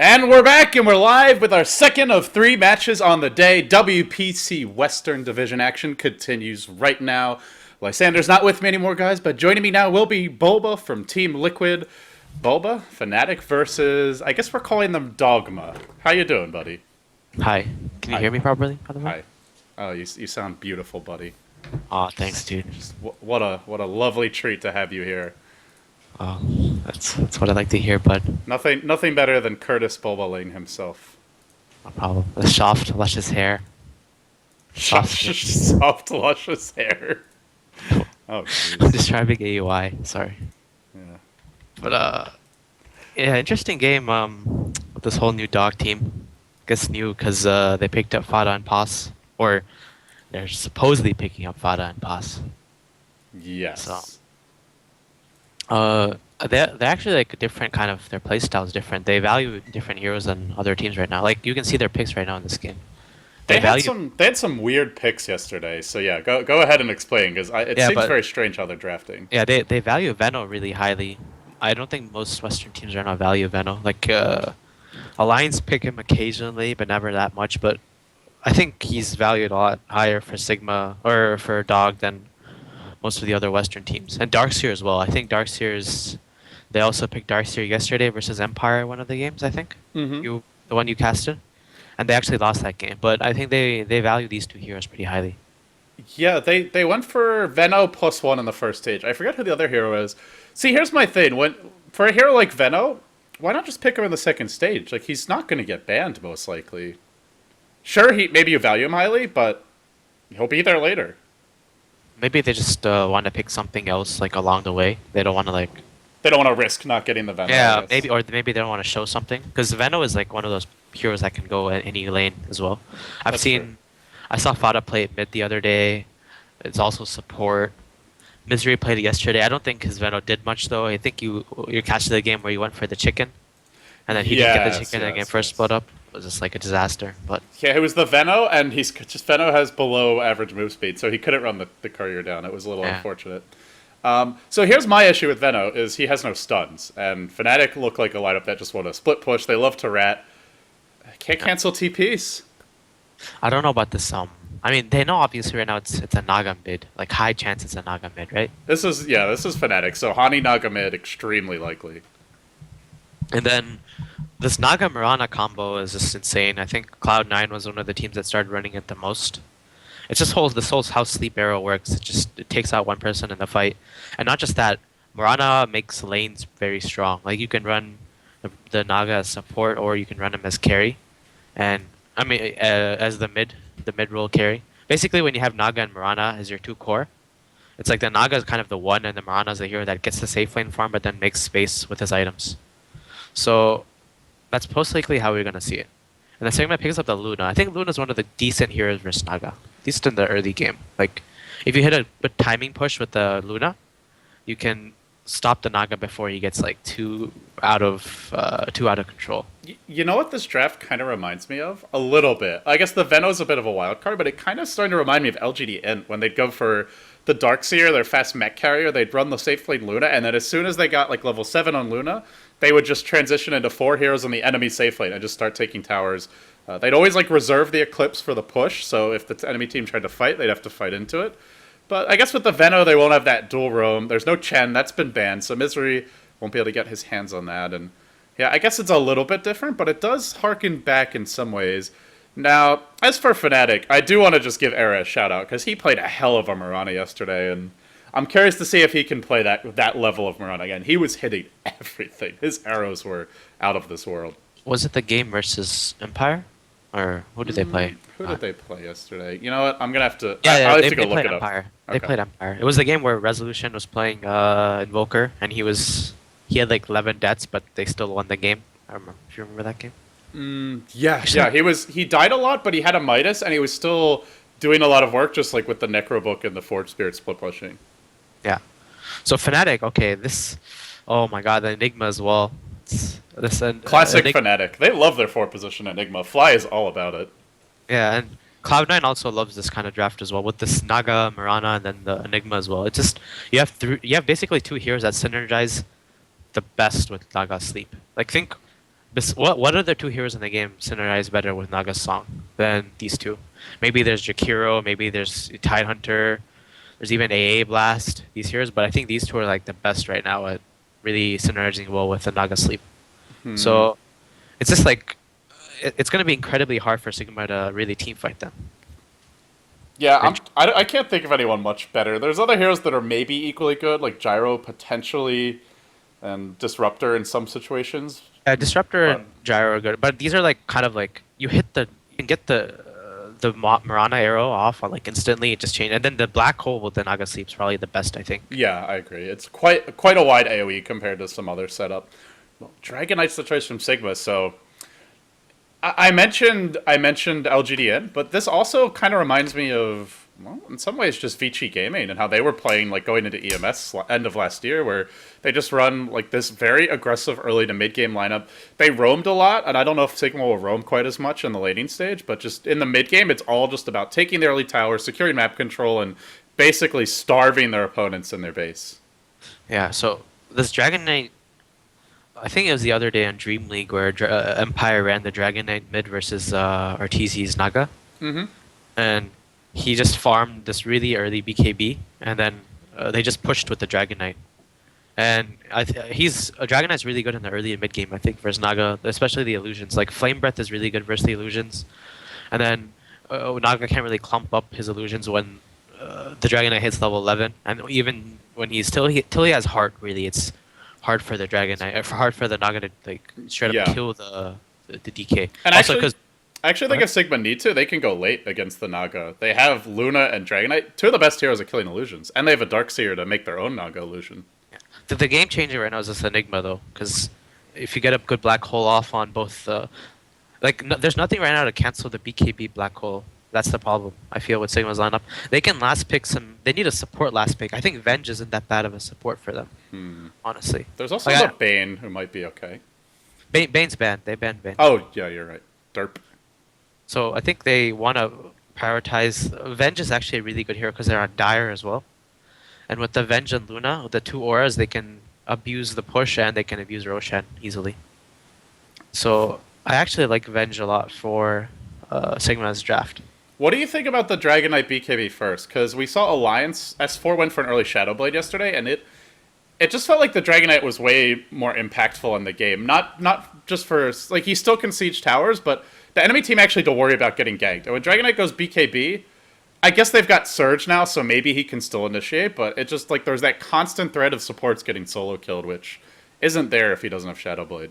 And we're back and we're live with our second of 3 matches on the day. WPC Western Division action continues right now. Lysander's not with me anymore, guys, but joining me now will be Bulba from Team Liquid. Bulba, Fnatic versus, I guess we're calling them Dogma. How you doing, buddy? Hi. Can you hear me properly, by the way? Hi. Oh, you sound beautiful, buddy. Aw, thanks, dude. What a lovely treat to have you here. Oh, that's what I like to hear, bud. Nothing better than Curtis Bulba Lane himself. No problem. The soft, luscious hair. Soft, luscious hair. Oh, jeez. I'm describing AUI, sorry. Yeah. But, yeah, interesting game, with this whole new dog team. Guess new, because, they picked up Fada and Paz. Or, they're supposedly picking up Fada and Paz. Yes. So, they're actually like different kind of, their playstyle is different. They value different heroes than other teams right now. Like, you can see their picks right now in this game. They had some weird picks yesterday, so yeah, go ahead and explain, because it seems very strange how they're drafting. Yeah, they value Veno really highly. I don't think most Western teams right now value Veno. Like, Alliance pick him occasionally, but never that much. But I think he's valued a lot higher for Sigma, or for Dog, than most of the other Western teams. And Darkseer as well. I think Darkseer's... They also picked Darkseer yesterday versus Empire, one of the games, I think. Mm-hmm. The one you casted. And they actually lost that game. But I think they value these two heroes pretty highly. Yeah, they went for Veno +1 in the first stage. I forget who the other hero is. See, here's my thing. For a hero like Veno, why not just pick him in the second stage? Like, he's not going to get banned, most likely. Sure, maybe you value him highly, but he'll be there later. Maybe they just want to pick something else, like, along the way. They don't want to, like... They don't want to risk not getting the Veno. Yeah, maybe they don't want to show something. Because Veno is, like, one of those heroes that can go at any lane as well. I saw Fada play it mid the other day. It's also support. Misery played it yesterday. I don't think his Veno did much, though. I think you catching the game where you went for the chicken. And then he didn't get the chicken and the game first split up. It was just like a disaster. But yeah, it was the Veno, and Veno has below average move speed, so he couldn't run the courier down. It was a little unfortunate. So here's my issue with Veno, is he has no stuns. And Fnatic look like a lineup that just want to split push. They love to rat. Can't cancel TPs. I don't know about this. I mean, they know obviously right now it's a Naga mid. Like, high chance it's a Naga mid, right? This is Fnatic. So Hani Naga mid, extremely likely. And then this Naga Mirana combo is just insane. I think Cloud9 was one of the teams that started running it the most. It's just this whole how Sleep Arrow works. It takes out one person in the fight. And not just that, Mirana makes lanes very strong. Like, you can run the Naga as support, or you can run him as carry. And, I mean, as the mid-roll carry. Basically, when you have Naga and Mirana as your two core, it's like the Naga is kind of the one, and the Mirana is the hero that gets the safe lane farm, but then makes space with his items. So, that's most likely how we're going to see it. And the Sigma picks up the Luna. I think Luna is one of the decent heroes versus Naga. At least in the early game. Like, if you hit a good timing push with the Luna, you can stop the Naga before he gets like too out of control. You know what this draft kind of reminds me of? A little bit. I guess the Veno's a bit of a wild card, but it kind of starting to remind me of LGD Int when they'd go for the Darkseer, their fast mech carrier. They'd run the safe lane Luna, and then as soon as they got like level 7 on Luna, they would just transition into 4 heroes on the enemy safe lane and just start taking towers. They'd always like reserve the Eclipse for the push, so if the enemy team tried to fight, they'd have to fight into it. But I guess with the Veno, they won't have that dual roam. There's no Chen, that's been banned, so Misery won't be able to get his hands on that. And yeah, I guess it's a little bit different, but it does harken back in some ways. Now, as for Fnatic, I do want to just give Era a shout-out, because he played a hell of a Mirana yesterday, and I'm curious to see if he can play that level of Mirana again. He was hitting everything. His arrows were out of this world. Was it the game versus Empire? Or who did they play? Who did they play yesterday? You know what? I'm going to have to... Yeah, I'll they have to go look played it Empire. up. They played Empire. It was the game where Resolution was playing Invoker, and he had like 11 deaths, but they still won the game. I remember. Do you remember that game? Yeah. He died a lot, but he had a Midas, and he was still doing a lot of work, just like with the Necro Book and the Forge Spirit split pushing. Yeah. So Fnatic, okay, this... Oh my god, the Enigma as well. Classic Fnatic. They love their 4-position Enigma. Fly is all about it. Yeah, and Cloud9 also loves this kind of draft as well, with this Naga, Mirana, and then the Enigma as well. It's just, you have basically 2 heroes that synergize the best with Naga Sleep. Like, think What other two heroes in the game synergize better with Naga's song than these two? Maybe there's Jakiro, maybe there's Tidehunter, there's even AA Blast, these heroes, but I think these two are like the best right now at really synergizing well with the Naga Sleep. Hmm. So it's just like it's going to be incredibly hard for Sigma to really team fight them. Yeah, And I can't think of anyone much better. There's other heroes that are maybe equally good, like Gyro potentially, and Disruptor in some situations. Disruptor But and Gyro are good, but these are like kind of like you can get the Marana arrow off on like instantly, it just change, and then the black hole with the Naga Sleep's probably the best, I think. yeah, I agree. It's quite a wide AOE compared to some other setup. Well, Dragon Knight's the choice from Sigma, so I mentioned LGDN, but this also kind of reminds me of, well, in some ways, just Vici Gaming and how they were playing like going into EMS end of last year, where they just run like this very aggressive early to mid game lineup. They roamed a lot, and I don't know if Sigma will roam quite as much in the laning stage, but just in the mid game, it's all just about taking the early tower, securing map control, and basically starving their opponents in their base. Yeah, so this Dragon Knight, I think it was the other day on Dream League where Empire ran the Dragon Knight mid versus Arteezy's Naga, Mm-hmm. and he just farmed this really early BKB, and then they just pushed with the Dragon Knight. And he's a Dragon Knight's really good in the early and mid game, I think, versus Naga, especially the illusions. Like Flame Breath is really good versus the illusions, and then Naga can't really clump up his illusions when the Dragon Knight hits level 11, and even when he's till he has heart, really, it's hard for the Dragon Knight, hard for the Naga to like straight up Yeah. kill the DK. And Also, actually, because I actually think if Sigma need to, they can go late against the Naga. They have Luna and Dragonite, two of the best heroes at killing illusions, and they have a Darkseer to make their own Naga illusion. the game changer right now is this Enigma though, because if you get a good black hole off on both, like no, there's nothing right now to cancel the BKB black hole. That's the problem. I feel with Sigma's lineup, they can last pick some. They need a support last pick. I think Venge isn't that bad of a support for them, Hmm. honestly. There's also Like, the Bane, who might be okay. Bane's banned. They banned Bane. Oh, yeah, you're right. Derp. So I think they want to prioritize. Venge is actually a really good hero because they're on Dire as well. And with the Venge and Luna, with the two auras, they can abuse the push and they can abuse Roshan easily. So I actually like Venge a lot for Sigma's draft. What do you think about the Dragonite BKB first? Because we saw Alliance S4 went for an early Shadowblade yesterday, and it just felt like the Dragonite was way more impactful in the game. Not just for like he still can siege towers, but the enemy team actually had to worry about getting ganked. And when Dragonite goes BKB, I guess they've got Surge now, so maybe he can still initiate. But it just like there's that constant threat of supports getting solo killed, which isn't there if he doesn't have Shadowblade.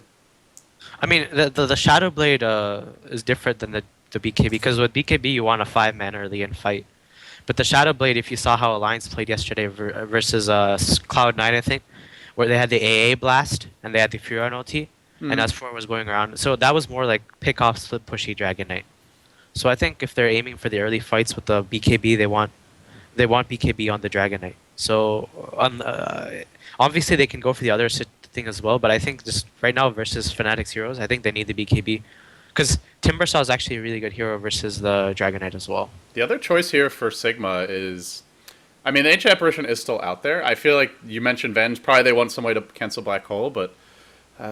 I mean, the Shadow Blade is different than the BKB because with BKB you want a 5-man early in fight, but the Shadow Blade, if you saw how Alliance played yesterday versus Cloud9, I think, where they had the AA blast and they had the Furion ulti, and Mhm. S4 was going around, so that was more like pick off split pushy Dragon Knight. So I think if they're aiming for the early fights with the BKB, they want BKB on the Dragon Knight. So obviously they can go for the other thing as well, but I think just right now versus Fnatic's heroes, I think they need the BKB because Timbersaw is actually a really good hero versus the Dragon Knight as well. The other choice here for Sigma is, I mean, the Ancient Apparition is still out there. I feel like you mentioned Venge. Probably they want some way to cancel Black Hole, but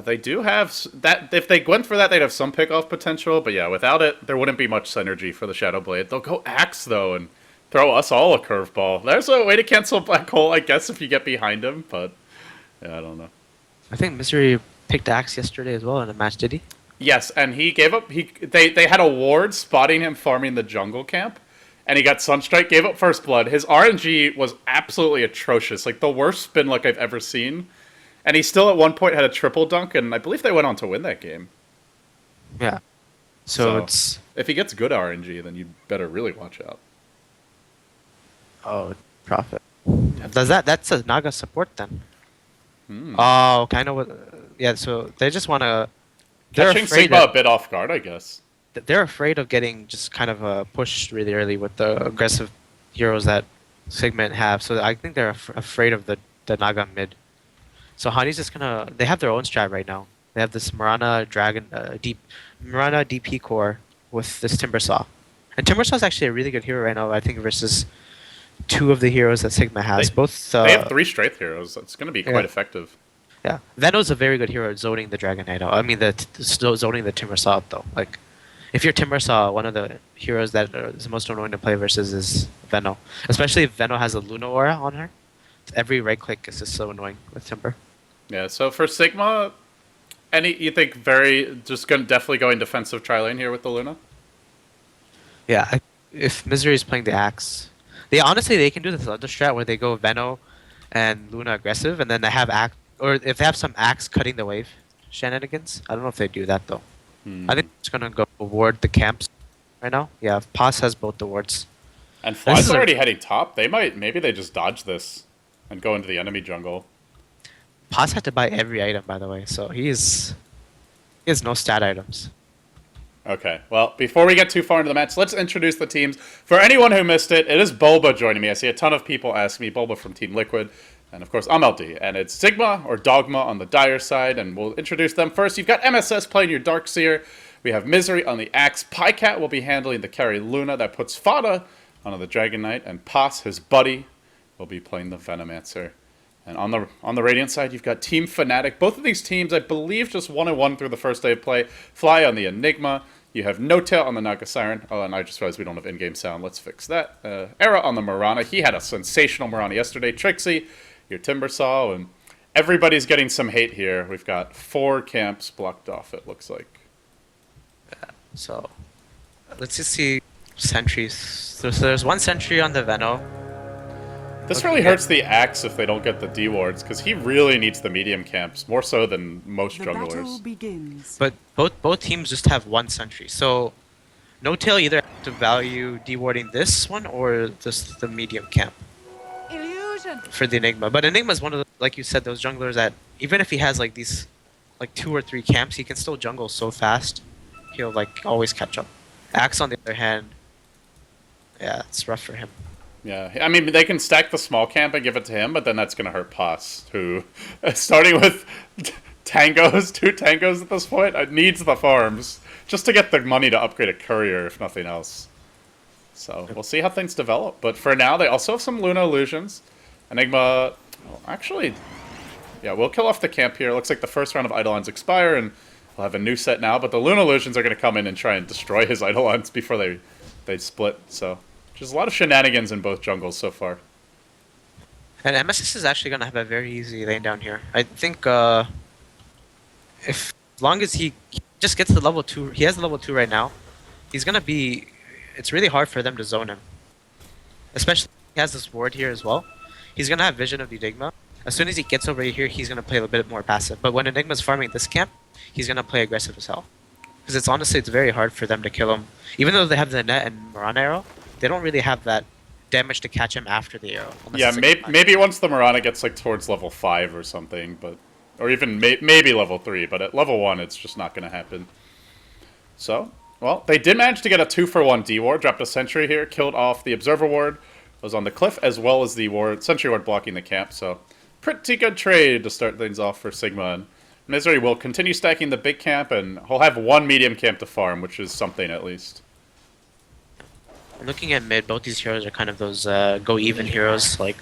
they do have that. If they went for that, they'd have some pick-off potential. But yeah, without it, there wouldn't be much synergy for the Shadow Blade. They'll go Axe, though, and throw us all a curveball. There's a way to cancel Black Hole, I guess, if you get behind him, but yeah, I don't know. I think Misery picked Axe yesterday as well in a match, did he? Yes, and he gave up. They had a ward spotting him farming the jungle camp, and he got Sunstrike. Gave up first blood. His RNG was absolutely atrocious, like the worst spin luck I've ever seen. And he still at one point had a triple dunk, and I believe they went on to win that game. Yeah. So it's if he gets good RNG, then you better really watch out. oh profit. That's a Naga support then? Hmm. Oh, kind of what? Yeah. So they just want to. They're Catching afraid. Sigma a bit off guard, I guess. They're afraid of getting just kind of pushed really early with the aggressive heroes that Sigma have. So I think they're afraid of the Naga mid. So Hani's just gonna. They have their own strat right now. They have this Marana Marana DP core with this Timbersaw, and Timbersaw is actually a really good hero right now. I think versus two of the heroes that Sigma has. They- Both. They have three strength heroes. That's going to be quite yeah. effective. Yeah, Veno's a very good hero at zoning the Dragon Knight out. I mean, zoning the Timbersaw out, though. Like, if you're Timbersaw, one of the heroes that is the most annoying to play versus is Veno. Especially if Veno has a Luna aura on her. Every right click is just so annoying with Timber. Yeah, so for Sigma, you think definitely going defensive tri lane here with the Luna? Yeah, if Misery is playing the Axe, they can do this other strat where they go Veno and Luna aggressive, and then they have Axe, or if they have some Axe cutting the wave shenanigans. I don't know if they do that though. I think it's gonna go ward the camps right now. Yeah, Paz has both the wards. And Fly's already heading top. Maybe they just dodge this and go into the enemy jungle. Paz had to buy every item, by the way, so he has no stat items. Okay, well, before we get too far into the match, let's introduce the teams. For anyone who missed it, it is Bulba joining me. I see a ton of people ask me, Bulba from Team Liquid, and of course, I'm LD. And it's Sigma or Dogma on the Dire side, and we'll introduce them first. You've got MSS playing your Darkseer. We have Misery on the Axe. Pycat will be handling the carry Luna. That puts Fada on the Dragon Knight, and Paz, his buddy, will be playing the Venomancer. And on the Radiant side, you've got Team Fnatic. Both of these teams, I believe, just 1-1 through the first day of play. Fly on the Enigma. You have No Tail on the Naga Siren. Oh, and I just realized we don't have in-game sound. Let's fix that. Era on the Mirana. He had a sensational Mirana yesterday. Trixie, your Timbersaw, and everybody's getting some hate here. We've got 4 camps blocked off, it looks like. So, let's just see sentries. So there's 1 sentry on the Veno. This really hurts the Axe if they don't get the D wards, because he really needs the medium camps, more so than most junglers. But both teams just have 1 sentry, so No Tail either have to value dewarding this one or just the medium camp for the Enigma. But Enigma is one of the, like you said, those junglers that even if he has like these 2 or 3 camps, he can still jungle so fast. He'll like always catch up. Axe on the other hand, yeah, it's rough for him. Yeah, I mean, they can stack the small camp and give it to him, but then that's going to hurt Paz, who, starting with 2 tangos at this point, needs the farms just to get the money to upgrade a courier, if nothing else. So we'll see how things develop. But for now, they also have some Luna illusions. Enigma, well, actually, yeah, we'll kill off the camp here. Looks like the first round of Eidolons expire, and we'll have a new set now. But the Luna illusions are going to come in and try and destroy his Eidolons before they split, so... There's a lot of shenanigans in both jungles so far. And MSS is actually going to have a very easy lane down here. I think as long as he just gets the level 2, he has the level 2 right now, he's going to be, it's really hard for them to zone him. Especially if he has this ward here as well. He's going to have vision of the Enigma. As soon as he gets over here, he's going to play a bit more passive. But when Enigma's farming this camp, he's going to play aggressive as hell. Because it's very hard for them to kill him. Even though they have the net and Mirana arrow, they don't really have that damage to catch him after the arrow. Yeah, maybe once the Mirana gets like towards level 5 or something, or even maybe level 3, but at level 1 it's just not going to happen. So, well, they did manage to get a 2-for-1 D ward, dropped a sentry here, killed off the Observer ward, was on the cliff, as well as the sentry ward blocking the camp, so pretty good trade to start things off for Sigma. And Misery will continue stacking the big camp, and he'll have 1 medium camp to farm, which is something at least. Looking at mid, both these heroes are kind of those go even heroes. Like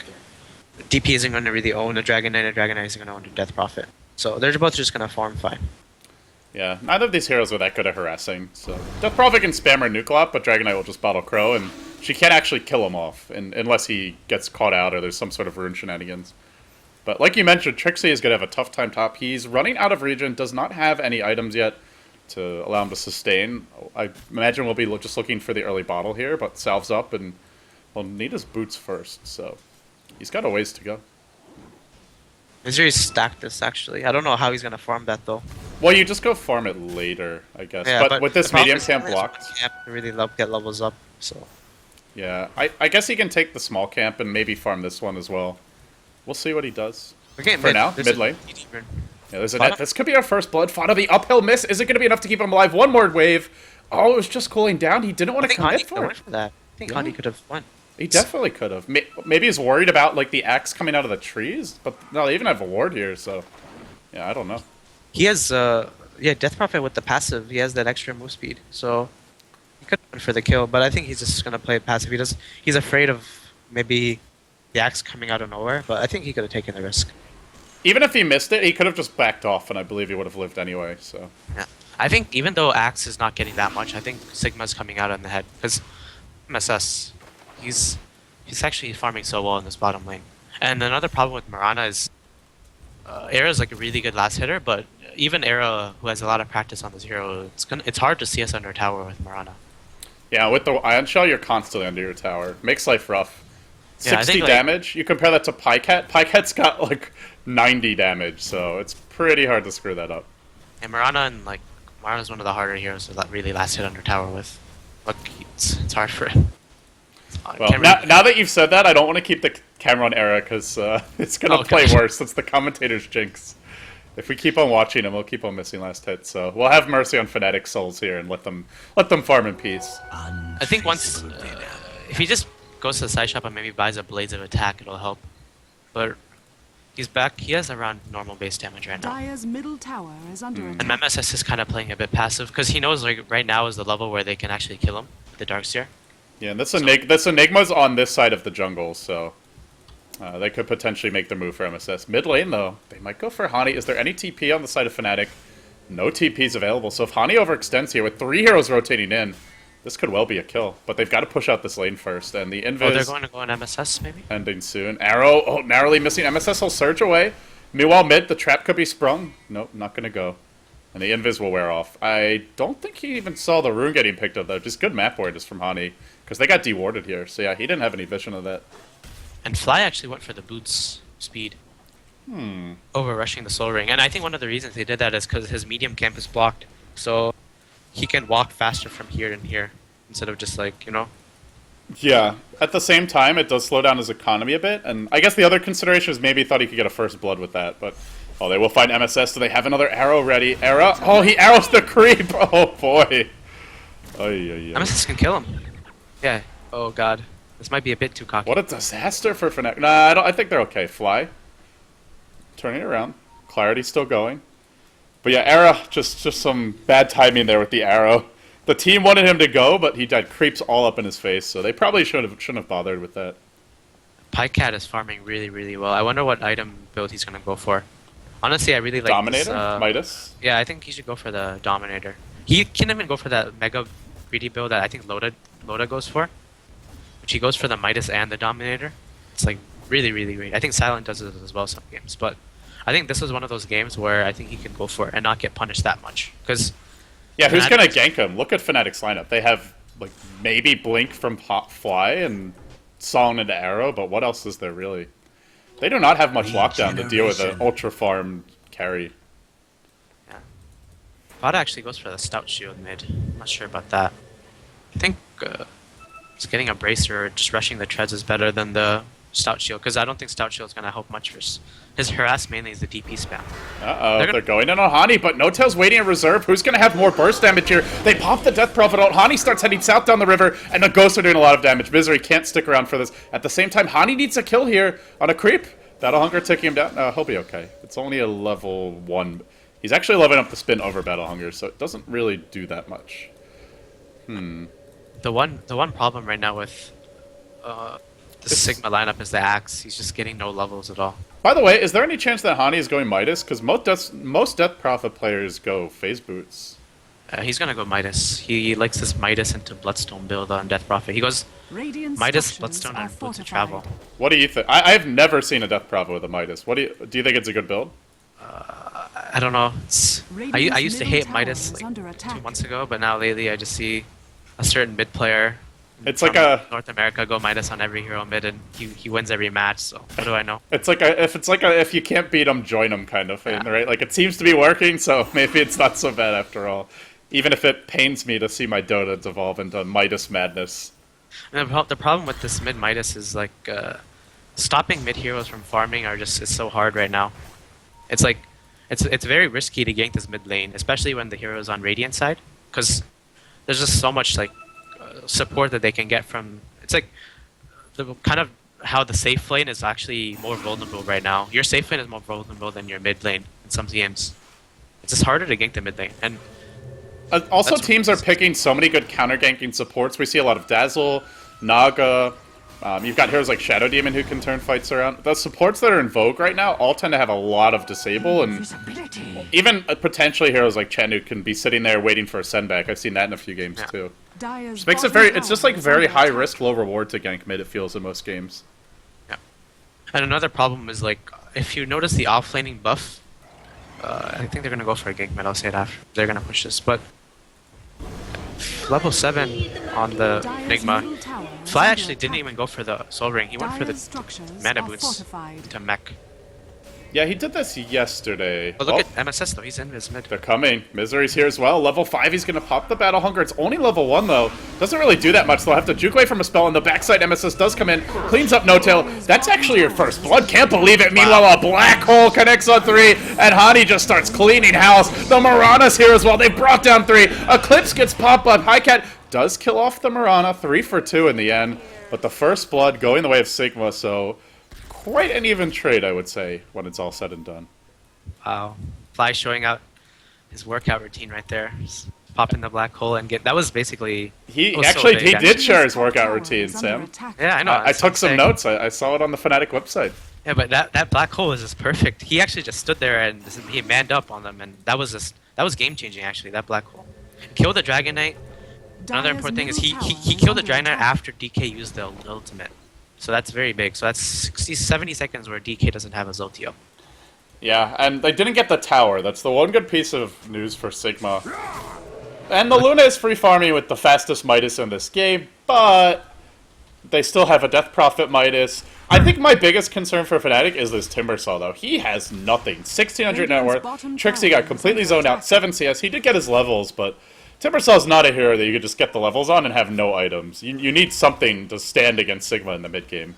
DP isn't going to really own a Dragon Knight, and Dragon Knight isn't going to own a Death Prophet. So they're both just going to farm fine. Yeah, neither of these heroes are that good at harassing. So Death Prophet can spam her nuke a lot, but Dragon Knight will just bottle Crow, and she can't actually kill him off unless he gets caught out or there's some sort of rune shenanigans. But like you mentioned, Trixie is going to have a tough time top. He's running out of region, does not have any items yet to allow him to sustain. I imagine we'll be just looking for the early bottle here, but salves up, and we'll need his boots first, so he's got a ways to go. Misery stacked this, actually. I don't know how he's going to farm that, though. Well, you just go farm it later, I guess. Yeah, but with this medium camp blocked... Camp to really get levels up, so... Yeah, I guess he can take the small camp and maybe farm this one as well. We'll see what he does. Okay, for now, mid lane. Yeah, there's a net. This could be our first blood. Fada, the uphill miss. Is it going to be enough to keep him alive? 1 more wave. Oh, it was just cooling down. He didn't want to commit for it. I think Handi could have won. He definitely could have. Maybe he's worried about like the axe coming out of the trees, but no, they even have a ward here, so yeah, I don't know. He has Death Prophet with the passive. He has that extra move speed, so he could have went for the kill. But I think he's just gonna play passive. He's afraid of maybe the axe coming out of nowhere, but I think he could have taken the risk. Even if he missed it, he could have just backed off, and I believe he would have lived anyway. So Yeah. I think even though Axe is not getting that much, I think Sigma's coming out on the head because MSS, he's actually farming so well in this bottom lane. And another problem with Mirana is Era's like a really good last hitter, but even Era, who has a lot of practice on this hero, it's hard to see us under tower with Mirana. yeah, with the Ion Shell, you're constantly under your tower. Makes life rough. Yeah, I 60 think, like- damage. You compare that to Pycat. Pycat's got like 90 damage, so it's pretty hard to screw that up. And Mirana's one of the harder heroes to really last hit under tower with. Look, it's hard for him. Well, now that you've said that, I don't want to keep the camera on Era because it's going to play worse. That's the commentator's jinx. If we keep on watching him, we'll keep on missing last hit. So we'll have mercy on Fnatic souls here and let them farm in peace. I think once if he just goes to the side shop and maybe buys a Blades of Attack, it'll help. But he's back. He has around normal base damage right now. Dire's middle tower is under And attack. MSS is kind of playing a bit passive because he knows like right now is the level where they can actually kill him, the Darkseer. Yeah, and this Enigma's on this side of the jungle, so they could potentially make the move for MSS. Mid lane, though, they might go for Hani. Is there any TP on the side of Fnatic? No TP's available, so if Hani overextends here with 3 heroes rotating in, this could well be a kill. But they've got to push out this lane first, and the Invis... Oh, they're going to go on MSS maybe? ending soon. Arrow, narrowly missing. MSS will surge away. Meanwhile, mid, the trap could be sprung. Nope, not going to go. And the Invis will wear off. I don't think he even saw the rune getting picked up, though. Just good map awareness from Hani. Because they got dewarded here. So yeah, he didn't have any vision of that. And Fly actually went for the boots speed. Over rushing the Soul Ring. And I think one of the reasons they did that is because his medium camp is blocked. So he can walk faster from here and here. Instead of just like, you know... Yeah. At the same time, it does slow down his economy a bit. And I guess the other consideration is maybe he thought he could get a first blood with that. But, oh, they will find MSS. So they have another arrow ready. Arrow. Oh, he arrows the creep. Oh, boy. MSS can kill him. Yeah. Oh, God. This might be a bit too cocky. What a disaster for Fnatic. Nah, I think they're okay. Fly. Turning it around. Clarity's still going. But yeah, Era, just some bad timing there with the arrow. The team wanted him to go, but he had creeps all up in his face, so they probably shouldn't have bothered with that. Pycat is farming really, really well. I wonder what item build he's going to go for. Honestly, I really like Dominator? this, Midas? Yeah, I think he should go for the Dominator. He can even go for that Mega Greedy build that I think Loda goes for. Which he goes for the Midas and the Dominator. It's like really, really great. I think Silent does it as well some games, but I think this is one of those games where I think he can go for it and not get punished that much. Because Yeah, who's going to gank him? Look at Fnatic's lineup. They have, like, maybe Blink from Fly and Song into Arrow, but what else is there really? They do not have much lockdown to deal with an ultra-farmed carry. yeah. Vada actually goes for the Stout Shield mid. I'm not sure about that. I think just getting a Bracer or just rushing the treads is better than the Stout Shield, because I don't think Stout Shield is going to help much for his harass mainly is the DP spam. Uh-oh, they're going in on Hani, but No Tail's waiting in reserve. Who's going to have more burst damage here? They pop the Death Prophet out. Hani starts heading south down the river, and the Ghosts are doing a lot of damage. Misery can't stick around for this. At the same time, Hani needs a kill here on a creep. Battle Hunger taking him down. He'll be okay. It's only a level 1. He's actually leveling up the spin over Battle Hunger, so it doesn't really do that much. The one problem right now with the Sigma lineup is the Axe. He's just getting no levels at all. By the way, is there any chance that Hani is going Midas? Because most Death Prophet players go Phase Boots. He's gonna go Midas. He likes this Midas into Bloodstone build on Death Prophet. He goes Radiant Midas, structures Bloodstone, are and Boots of fortified. Travel. What do you think? I've never seen a Death Prophet with a Midas. What do you think it's a good build? I don't know. I used to Radiant's hate middle Midas tower is like under 2 attack. months ago, but now lately I just see a certain mid player. It's from like a North America go Midas on every hero mid, and he wins every match. So what do I know? if you can't beat them, join them kind of thing, Yeah. right? Like it seems to be working, so maybe it's not so bad after all. Even if it pains me to see my Dota devolve into Midas madness. And the problem with this mid Midas is like stopping mid heroes from farming is so hard right now. It's like it's very risky to gank this mid lane, especially when the hero is on Radiant side, because there's just so much like support that they can get from. It's like the kind of how the safe lane is actually more vulnerable right now. Your safe lane is more vulnerable than your mid lane in some games. It's just harder to gank the mid lane, and Also, That's teams are picking so many good counter ganking supports. We see a lot of Dazzle, Naga, You've got heroes like Shadow Demon who can turn fights around. The supports that are in vogue right now all tend to have a lot of disable, and even potentially heroes like Chen who can be sitting there waiting for a send back. I've seen that in a few games too. Which makes it it's just like very high risk, low reward to gank mid, it feels, in most games. Yeah. And another problem is, like, if you notice the offlaning buff, I think they're gonna go for a gank mid, I'll say it after. They're gonna push this, but level 7 on the Enigma. Fly actually didn't even go for the Soul Ring, he went for the mana boots to mech. Yeah, he did this yesterday. But look at MSS though, he's in his mid. They're coming. Misery's here as well. Level 5, he's going to pop the Battle Hunger. It's only level 1 though. Doesn't really do that much. They'll have to juke away from a spell, and the backside MSS does come in. Cleans up No Tail. That's actually your first blood. Can't believe it. Meanwhile, a Black Hole connects on 3, and Hani just starts cleaning house. The Mirana's here as well. They brought down 3. Eclipse gets popped up. Highcat does kill off the Mirana. 3 for 2 in the end. But the first blood going the way of Sigma, so quite an even trade, I would say, when it's all said and done. Wow. Fly showing out his workout routine right there. Just pop in the black hole and get... That was basically... He actually did share his workout routine, Sam. Yeah, I know. I took some notes. I saw it on the Fnatic website. Yeah, but that black hole is just perfect. He actually just stood there and he manned up on them, and that was game changing actually. That black hole. Kill the Dragon Knight. Another important thing is he killed the Dragon Knight after DK used the ultimate. So that's very big. So that's 70 seconds where DK doesn't have his ulti up. Yeah, and they didn't get the tower. That's the one good piece of news for Sigma. And the Luna is free farming with the fastest Midas in this game, but they still have a Death Prophet Midas. I think my biggest concern for Fnatic is this Timbersaw, though. He has nothing. 1,600 net worth. Trixie got completely zoned out. 7 CS. He did get his levels, but Timbersaw's not a hero that you could just get the levels on and have no items. You need something to stand against Sigma in the mid game.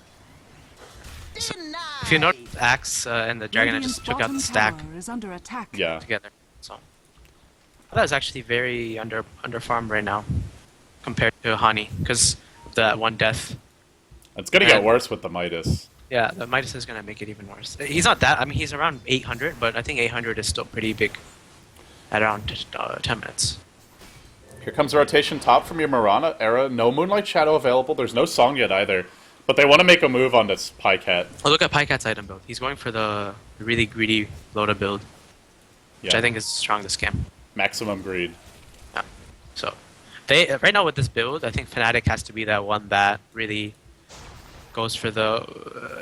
So, if you notice, Axe and the Dragon Knight just took out the stack Yeah. together. So that is actually very under farmed right now compared to Hani, because of that one death. It's gonna get worse with the Midas. Yeah, the Midas is gonna make it even worse. He's not that. I mean, he's around 800, but I think 800 is still pretty big at around 10 minutes. Here comes a rotation top from your Mirana era. No Moonlight Shadow available. There's no song yet either. But they want to make a move on this Pycat. Oh, look at Pycat's item build. He's going for the really greedy Loda build, which I think is strong this game. Maximum greed. Yeah. So, right now with this build, I think Fnatic has to be that one that really goes for the...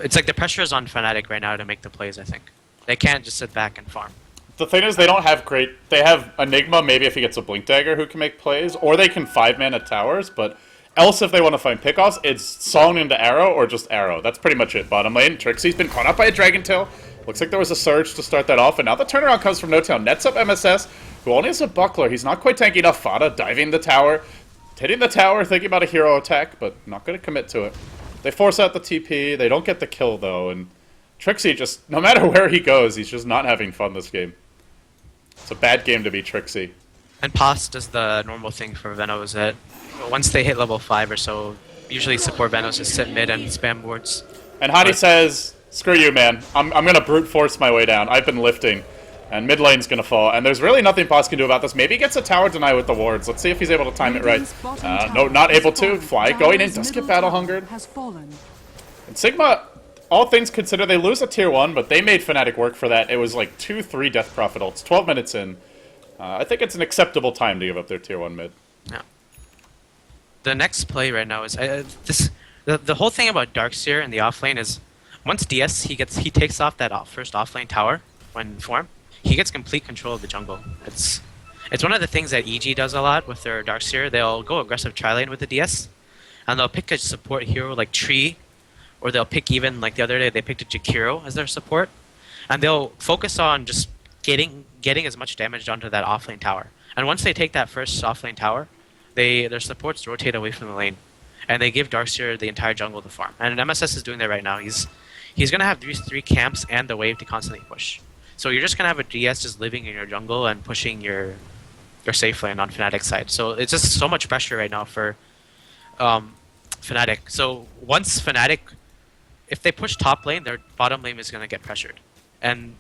it's like the pressure is on Fnatic right now to make the plays, I think. They can't just sit back and farm. The thing is, they don't have great... They have Enigma, maybe if he gets a Blink Dagger, who can make plays, or they can 5-mana towers, but else if they want to find pickoffs, it's Song into Arrow or just Arrow. That's pretty much it. Bottom lane, Trixie's been caught up by a Dragon Tail. Looks like there was a surge to start that off, and now the turnaround comes from No Tail. Nets up MSS, who only has a Buckler. He's not quite tanky enough. Fada diving the tower, hitting the tower, thinking about a hero attack, but not going to commit to it. They force out the TP. They don't get the kill, though, and Trixie just, no matter where he goes, he's just not having fun this game. It's a bad game to be Trixie. And Pos does the normal thing for Venos that once they hit level 5 or so, usually support Venos just sit mid and spam boards. And Hani says, screw you, man. I'm going to brute force my way down. I've been lifting. And mid lane's going to fall. And there's really nothing Pos can do about this. Maybe he gets a tower deny with the wards. Let's see if he's able to time it right. No, not able to. Fly going in. Does get battle hungered. And Sigma, all things considered, they lose a tier 1, but they made Fnatic work for that. It was like 2-3 Death Prophet ults. 12 minutes in. I think it's an acceptable time to give up their tier 1 mid. Yeah. The next play right now is the whole thing about Darkseer in the offlane is once DS he takes off that first offlane tower when form, he gets complete control of the jungle. It's one of the things that EG does a lot with their Darkseer. They'll go aggressive tri-lane with the DS, and they'll pick a support hero like Tree, or they'll pick, even like the other day they picked a Jakiro as their support, and they'll focus on just getting as much damage onto that offlane tower. And once they take that first offlane tower, their supports rotate away from the lane, and they give Darkseer the entire jungle to farm. And MSS is doing that right now. He's gonna have these 3 camps and the wave to constantly push. So you're just gonna have a DS just living in your jungle and pushing your safe lane on Fnatic's side. So it's just so much pressure right now for Fnatic. So once Fnatic, if they push top lane, their bottom lane is gonna get pressured. And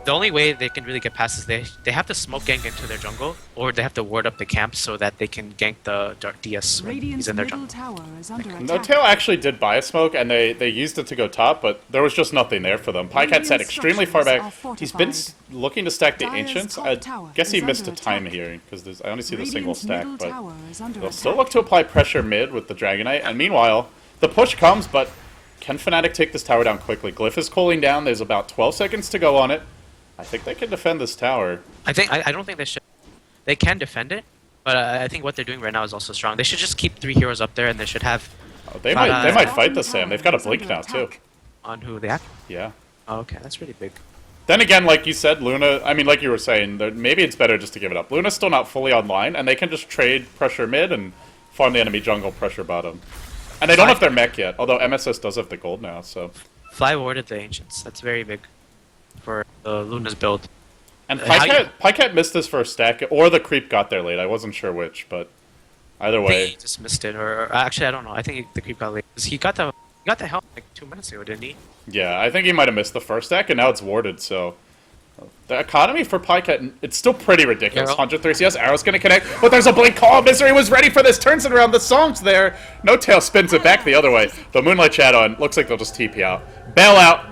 The only way they can really get past is they have to smoke gank into their jungle, or they have to ward up the camp so that they can gank the Dark DS when he's Radiant's in their middle jungle. tower is under No attack. Tail actually did buy a smoke, and they used it to go top, but there was just nothing there for them. Pycat sat extremely far back. He's been looking to stack the Dire's Ancients. top I tower guess he is missed a under time attack. here, because I only see the single Radiant's stack, middle but tower is under they'll attack. still look to apply pressure mid with the Dragonite, and meanwhile, the push comes, but can Fnatic take this tower down quickly? Glyph is cooling down, there's about 12 seconds to go on it. I think they can defend this tower. I don't think they should. They can defend it, but I think what they're doing right now is also strong. They should just keep 3 heroes up there, and they should have Oh, they might But, fight the Sam. They've got a blink now, too. on who they have. Yeah. Oh, okay, that's pretty big. Then again, like you said, Luna, I mean, like you were saying, maybe it's better just to give it up. Luna's still not fully online, and they can just trade pressure mid and farm the enemy jungle pressure bottom. And they don't have their mech yet, although MSS does have the gold now, so... Fly warded the Ancients. That's very big for the Luna's build. And How you- Pycat missed his first stack, or the creep got there late. I wasn't sure which, but either I think way. he just missed it, or actually, I don't know. I think the creep got late. 'Cause he got the help like 2 minutes ago, didn't he? Yeah, I think he might have missed the first stack, and now it's warded, so... The economy for Pycat, it's still pretty ridiculous. Arrow. 103 CS, Arrow's gonna connect, but there's a blink call. Misery was ready for this, turns it around, the song's there. No Tail spins it back the other way. The Moonlight Shadow, looks like they'll just TP out. Bail out.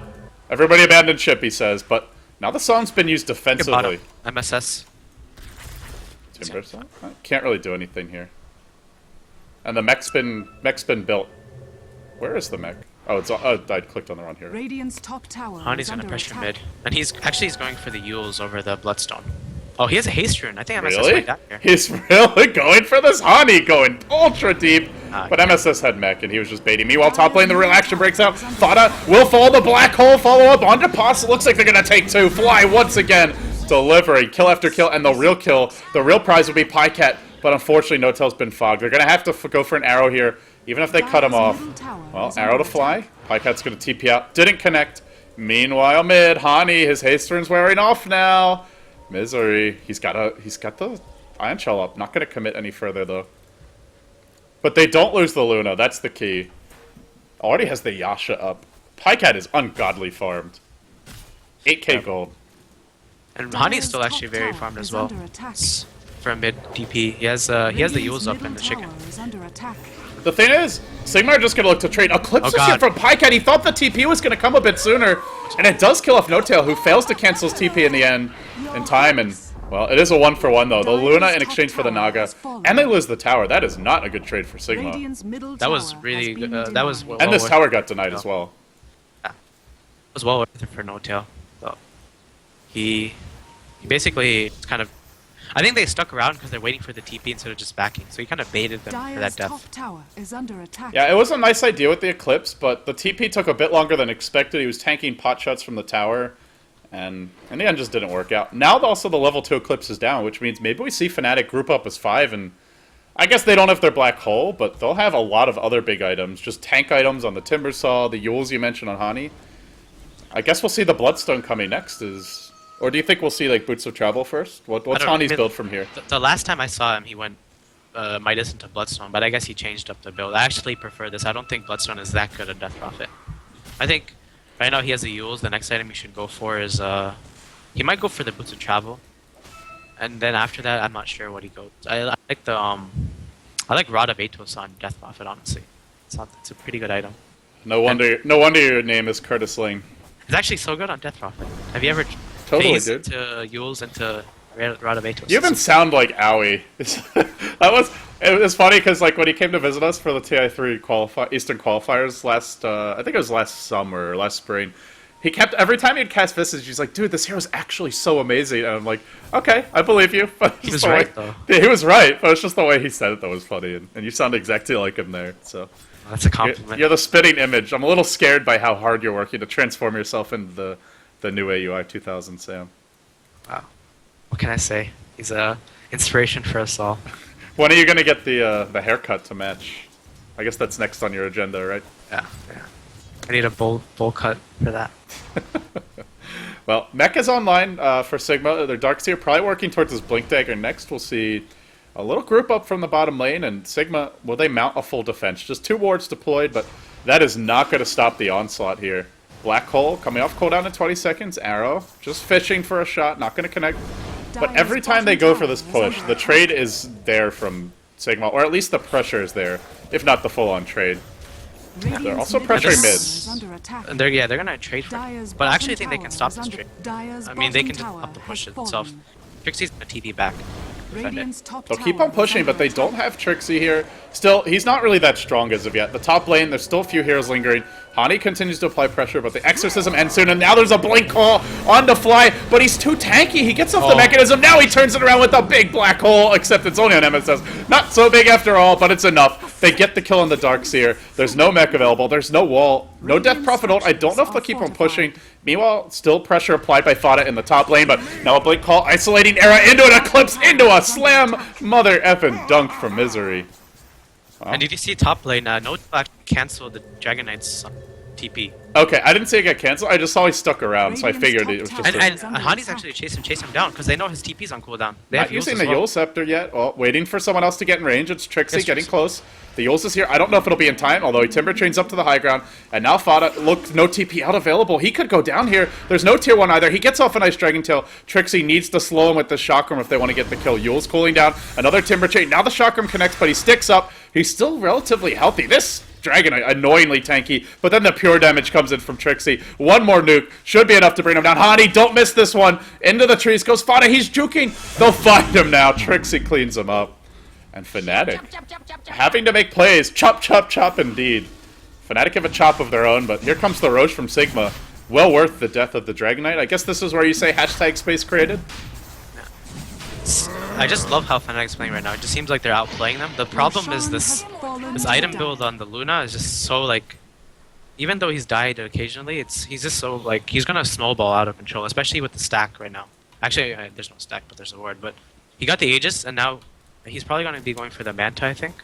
Everybody abandon ship, he says, but now the song's been used defensively. Bottom. MSS. Timbersaw? Can't really do anything here. And the mech's been built. Where is the mech? Oh, I clicked on the wrong hero. Radiant's top tower Honey's is gonna under pressure attack. mid, and he's going for the Yules over the Bloodstone. Oh, he has a haste rune. I think MSS Really? might die here. He's really going for this Hani, going ultra deep. But yeah. MSS had mech, and he was just baiting. Meanwhile, top lane, the real action breaks out. Fada will follow the black hole, follow up onto Pots. It looks like they're going to take 2. Fly once again, delivering kill after kill, and the real kill, the real prize would be Pycat. But unfortunately, No Tail's been fogged. They're going to have to go for an arrow here, even if they cut him off. Well, arrow to fly. Pycat's going to TP out. Didn't connect. Meanwhile, mid, Hani, his haste rune's wearing off now. Misery. He's got the Ion Shell up. Not going to commit any further, though. But they don't lose the Luna. That's the key. Already has the Yasha up. Pycat is ungodly farmed. 8k gold. And Hani's still actually very farmed as well. For a mid DP, he has the Yules up and the chicken. The thing is, Sigmar are just going to look to trade Eclipse Oh, here God. from Pycat. He thought the TP was going to come a bit sooner. And it does kill off No Tail, who fails to cancel his TP in the end in time. And, well, it is a 1-for-1, though. The Luna in exchange for the Naga. And they lose the tower. That is not a good trade for Sigma. That was really good. That was well And this worth tower got denied as well. It was well worth it for No Tail. So he basically kind of. I think they stuck around because they're waiting for the TP instead of just backing. So he kind of baited them for that death. Top tower is under attack. Yeah, it was a nice idea with the Eclipse, but the TP took a bit longer than expected. He was tanking pot shots from the tower, and in the end just didn't work out. Now also the level 2 Eclipse is down, which means maybe we see Fnatic group up as 5, and I guess they don't have their Black Hole, but they'll have a lot of other big items. Just tank items on the Timbersaw, the Yules you mentioned on Hani. I guess we'll see the Bloodstone coming next. Or do you think we'll see like Boots of Travel first? What's I don't know, Hani's build from here? The last time I saw him, he went Midas into Bloodstone, but I guess he changed up the build. I actually prefer this. I don't think Bloodstone is that good a Death Prophet. I think right now he has the Yules. The next item he should go for is he might go for the Boots of Travel, and then after that, I'm not sure what he goes. I like the I like Rod of Atos on Death Prophet. Honestly, it's a pretty good item. No wonder your name is Curtis Ling. It's actually so good on Death Prophet. Have you ever Totally, phased dude. into Yules into Rod of Atos? You even sound like Owie. It was funny because like when he came to visit us for the TI3 Eastern qualifiers last, I think it was last summer or last spring, he kept every time he'd cast Visage, he's like, "Dude, this hero's actually so amazing." And I'm like, "Okay, I believe you." But He just was the right, way, though. Yeah, he was right, but it's just the way he said it that was funny, and you sound exactly like him there. So That's a compliment. you're the spitting image. I'm a little scared by how hard you're working to transform yourself into the new AUI 2000 Sam. Wow. What can I say? He's a inspiration for us all. When are you gonna get the haircut to match? I guess that's next on your agenda, right? Yeah. I need a bowl cut for that. Well, Mech is online for Sigma. Their Darkseer probably working towards his Blink Dagger next. We'll see a little group up from the bottom lane, and Sigma, will they mount a full defense? Just 2 wards deployed, but that is not going to stop the onslaught here. Black hole coming off cooldown in 20 seconds. Arrow just fishing for a shot, not going to connect. But every time they go for this push, the trade is there from Sigma, or at least the pressure is there, if not the full-on trade. They're also pressuring mid. And they're gonna trade for it. But I actually think they can stop this trade. I mean, they can just up the push itself. Trixie's gonna TP back. They'll keep on pushing, but they don't have Trixie here. Still, he's not really that strong as of yet. The top lane, there's still a few heroes lingering. Hani continues to apply pressure, but the exorcism ends soon, and now there's a blink call on the fly, but he's too tanky. He gets off the mechanism. Now he turns it around with a big black hole, except it's only on MSS. Not so big after all, but it's enough. They get the kill on the Darkseer. There's no mech available. There's no wall. No Death Prophet ult. I don't know if they'll keep on pushing. Meanwhile, still pressure applied by Fnatic in the top lane, but now a blink call, isolating Era into an Eclipse, into a slam. Mother effing dunk from Misery. Wow. And did you see top lane? No cancel the Dragon Knight's TP. Okay, I didn't see it get canceled. I just saw he stuck around, so I figured it was just. And Hani's actually chase him down because they know his TP's on cooldown. They Not using the Yule Scepter yet. Well, waiting for someone else to get in range. It's Trixie getting close. The Yule's is here. I don't know if it'll be in time, although he Timber Chains up to the high ground. And now Fada, look, no TP out available. He could go down here. There's no tier 1 either. He gets off a nice Dragon Tail. Trixie needs to slow him with the Chakram if they want to get the kill. Yule's cooling down. Another Timber Chain. Now the Chakram connects, but he sticks up. He's still relatively healthy. This Dragon Knight, annoyingly tanky, but then the pure damage comes in from Trixie. One more nuke should be enough to bring him down. Hani, don't miss this one. Into the trees goes Fada. He's juking. They'll find him now. Trixie cleans him up. And Fnatic having to make plays. Chop, chop, chop indeed. Fnatic have a chop of their own, but here comes the Roche from Sigma. Well worth the death of the Dragon Knight. I guess this is where you say hashtag space created. I just love how Fnatic's playing right now. It just seems like they're outplaying them. The problem is this item build on the Luna is just so like, even though he's died occasionally, he's just so like he's gonna snowball out of control, especially with the stack right now. Actually, there's no stack, but there's a ward. But he got the Aegis, and now he's probably gonna be going for the Manta, I think.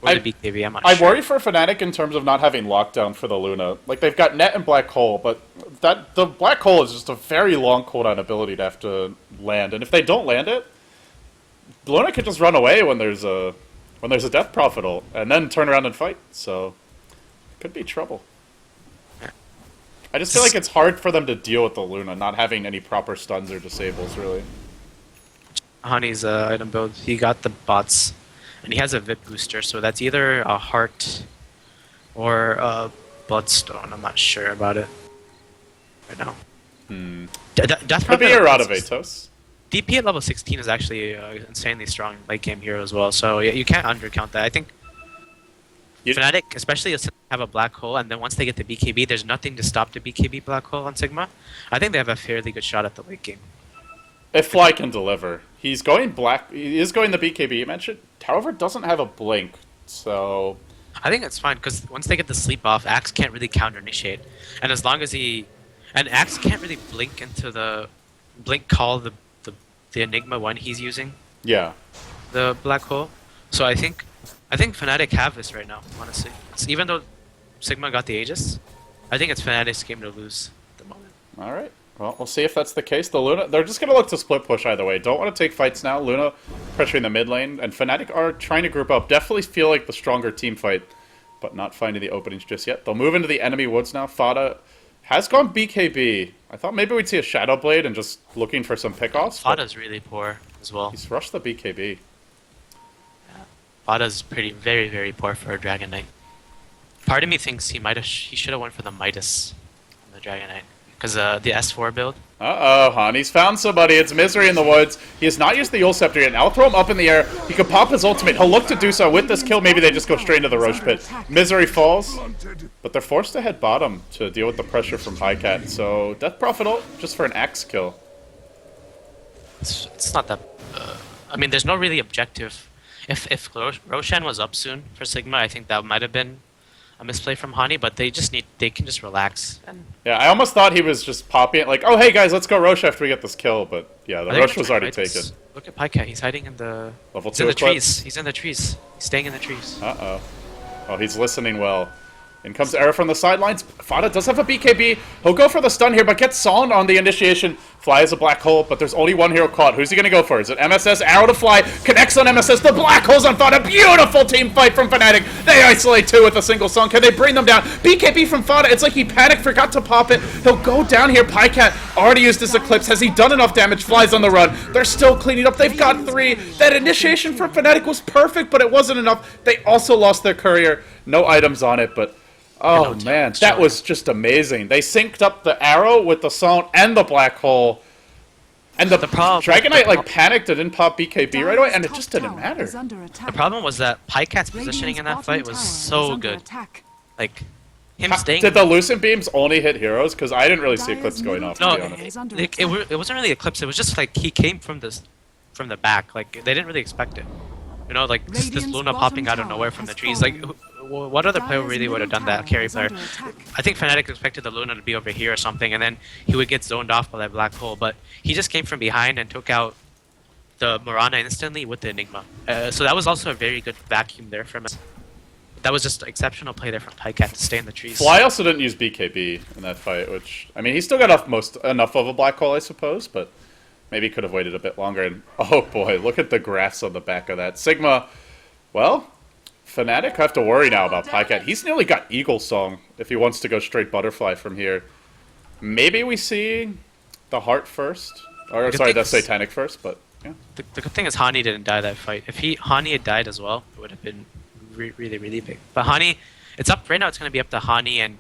Or the BKB, I'm not sure. I worry for Fnatic in terms of not having lockdown for the Luna. Like, they've got Net and Black Hole, but the Black Hole is just a very long cooldown ability to have to land. And if they don't land it, Luna could just run away when there's a Death Prophet ult, and then turn around and fight. So, could be trouble. I just feel like it's hard for them to deal with the Luna, not having any proper stuns or disables, really. Hani's item build, he got the bots. And he has a VIP booster, so that's either a heart or a bloodstone. I'm not sure about it right now. Death Could be a Rod of Atos. DP at level 16 is actually insanely strong late game hero as well, so yeah, you can't undercount that. I think Fnatic, especially if they have a black hole, and then once they get the BKB, there's nothing to stop the BKB black hole on Sigma. I think they have a fairly good shot at the late game. If Fly can deliver. He's going black. He is going the BKB. You mentioned, however, doesn't have a blink, so I think it's fine because once they get the sleep off, Axe can't really counter initiate, and as long as Axe can't really blink into the call the Enigma one he's using. Yeah. The black hole. So I think Fnatic have this right now. Honestly, even though Sigma got the Aegis, I think it's Fnatic's game to lose at the moment. All right. Well, we'll see if that's the case. The Luna, they're just going to look to split push either way. Don't want to take fights now. Luna pressuring the mid lane, and Fnatic are trying to group up. Definitely feel like the stronger team fight, but not finding the openings just yet. They'll move into the enemy woods now. Fada has gone BKB. I thought maybe we'd see a Shadow Blade and just looking for some pickoffs. Fada's really poor as well. He's rushed the BKB. Yeah. Fada's very, very poor for a Dragon Knight. Part of me thinks he should have went for the Midas on the Dragon Knight. Because the S4 build. Uh-oh, Hani's found somebody. It's Misery in the woods. He has not used the Yule Scepter yet. Now I'll throw him up in the air. He could pop his ultimate. He'll look to do so with this kill. Maybe they just go straight into the Roche pit. Misery falls, but they're forced to head bottom to deal with the pressure from Highcat. So Death Prophet ult just for an axe kill. It's not that... I mean, there's no really objective. If Roshan was up soon for Sigma, I think that might have been a misplay from Hani, but they can just relax. And yeah, I almost thought he was just popping it, like, oh, hey guys, let's go Roche after we get this kill, but yeah, the Roche was already taken. Look at Pycat, he's hiding in the... Level 2 He's in the trees. He's in the trees. He's staying in the trees. Uh-oh. Oh, he's listening well. In comes Era from the sidelines. Fada does have a BKB. He'll go for the stun here, but gets Soln on the initiation. Fly is a black hole, but there's only one hero caught. Who's he going to go for? Is it MSS? Arrow to Fly. Connects on MSS. The black hole's on Fada. Beautiful team fight from Fnatic. They isolate two with a single song. Can they bring them down? BKB from Fada. It's like he panicked, forgot to pop it. He'll go down here. Pycat already used his Eclipse. Has he done enough damage? Fly's on the run. They're still cleaning up. They've got 3. That initiation from Fnatic was perfect, but it wasn't enough. They also lost their courier. No items on it, but... oh man, that was just amazing. They synced up the arrow with the song and the black hole. And the Dragon Knight like panicked and didn't pop BKB right away, and it just didn't matter. The problem was that Pycat's positioning in that fight was so good. Like, him staying... did the Lucent Beams only hit heroes? Because I didn't really see Eclipse going off, to be honest. It wasn't really Eclipse, it was just like he came from the back. Like, they didn't really expect it. You know, like, this Luna popping out of nowhere from the trees. Like, what other player really would have done that, carry player? I think Fnatic expected the Luna to be over here or something, and then he would get zoned off by that black hole. But he just came from behind and took out the Mirana instantly with the Enigma. So that was also a very good vacuum there from us. That was just exceptional play there from Pycat to stay in the trees. Fly also didn't use BKB in that fight, which, I mean, he still got enough of a black hole, I suppose, but maybe could have waited a bit longer. And oh boy, look at the graphs on the back of that. Sigma, well, Fnatic have to worry now about Pycat. He's nearly got Eagle Song if he wants to go straight Butterfly from here. Maybe we see the Heart first. Or, sorry, the Satanic first, but yeah. The good thing is Hani didn't die that fight. If Hani had died as well, it would have been really, really big. But Hani, it's up right now. It's going to be up to Hani and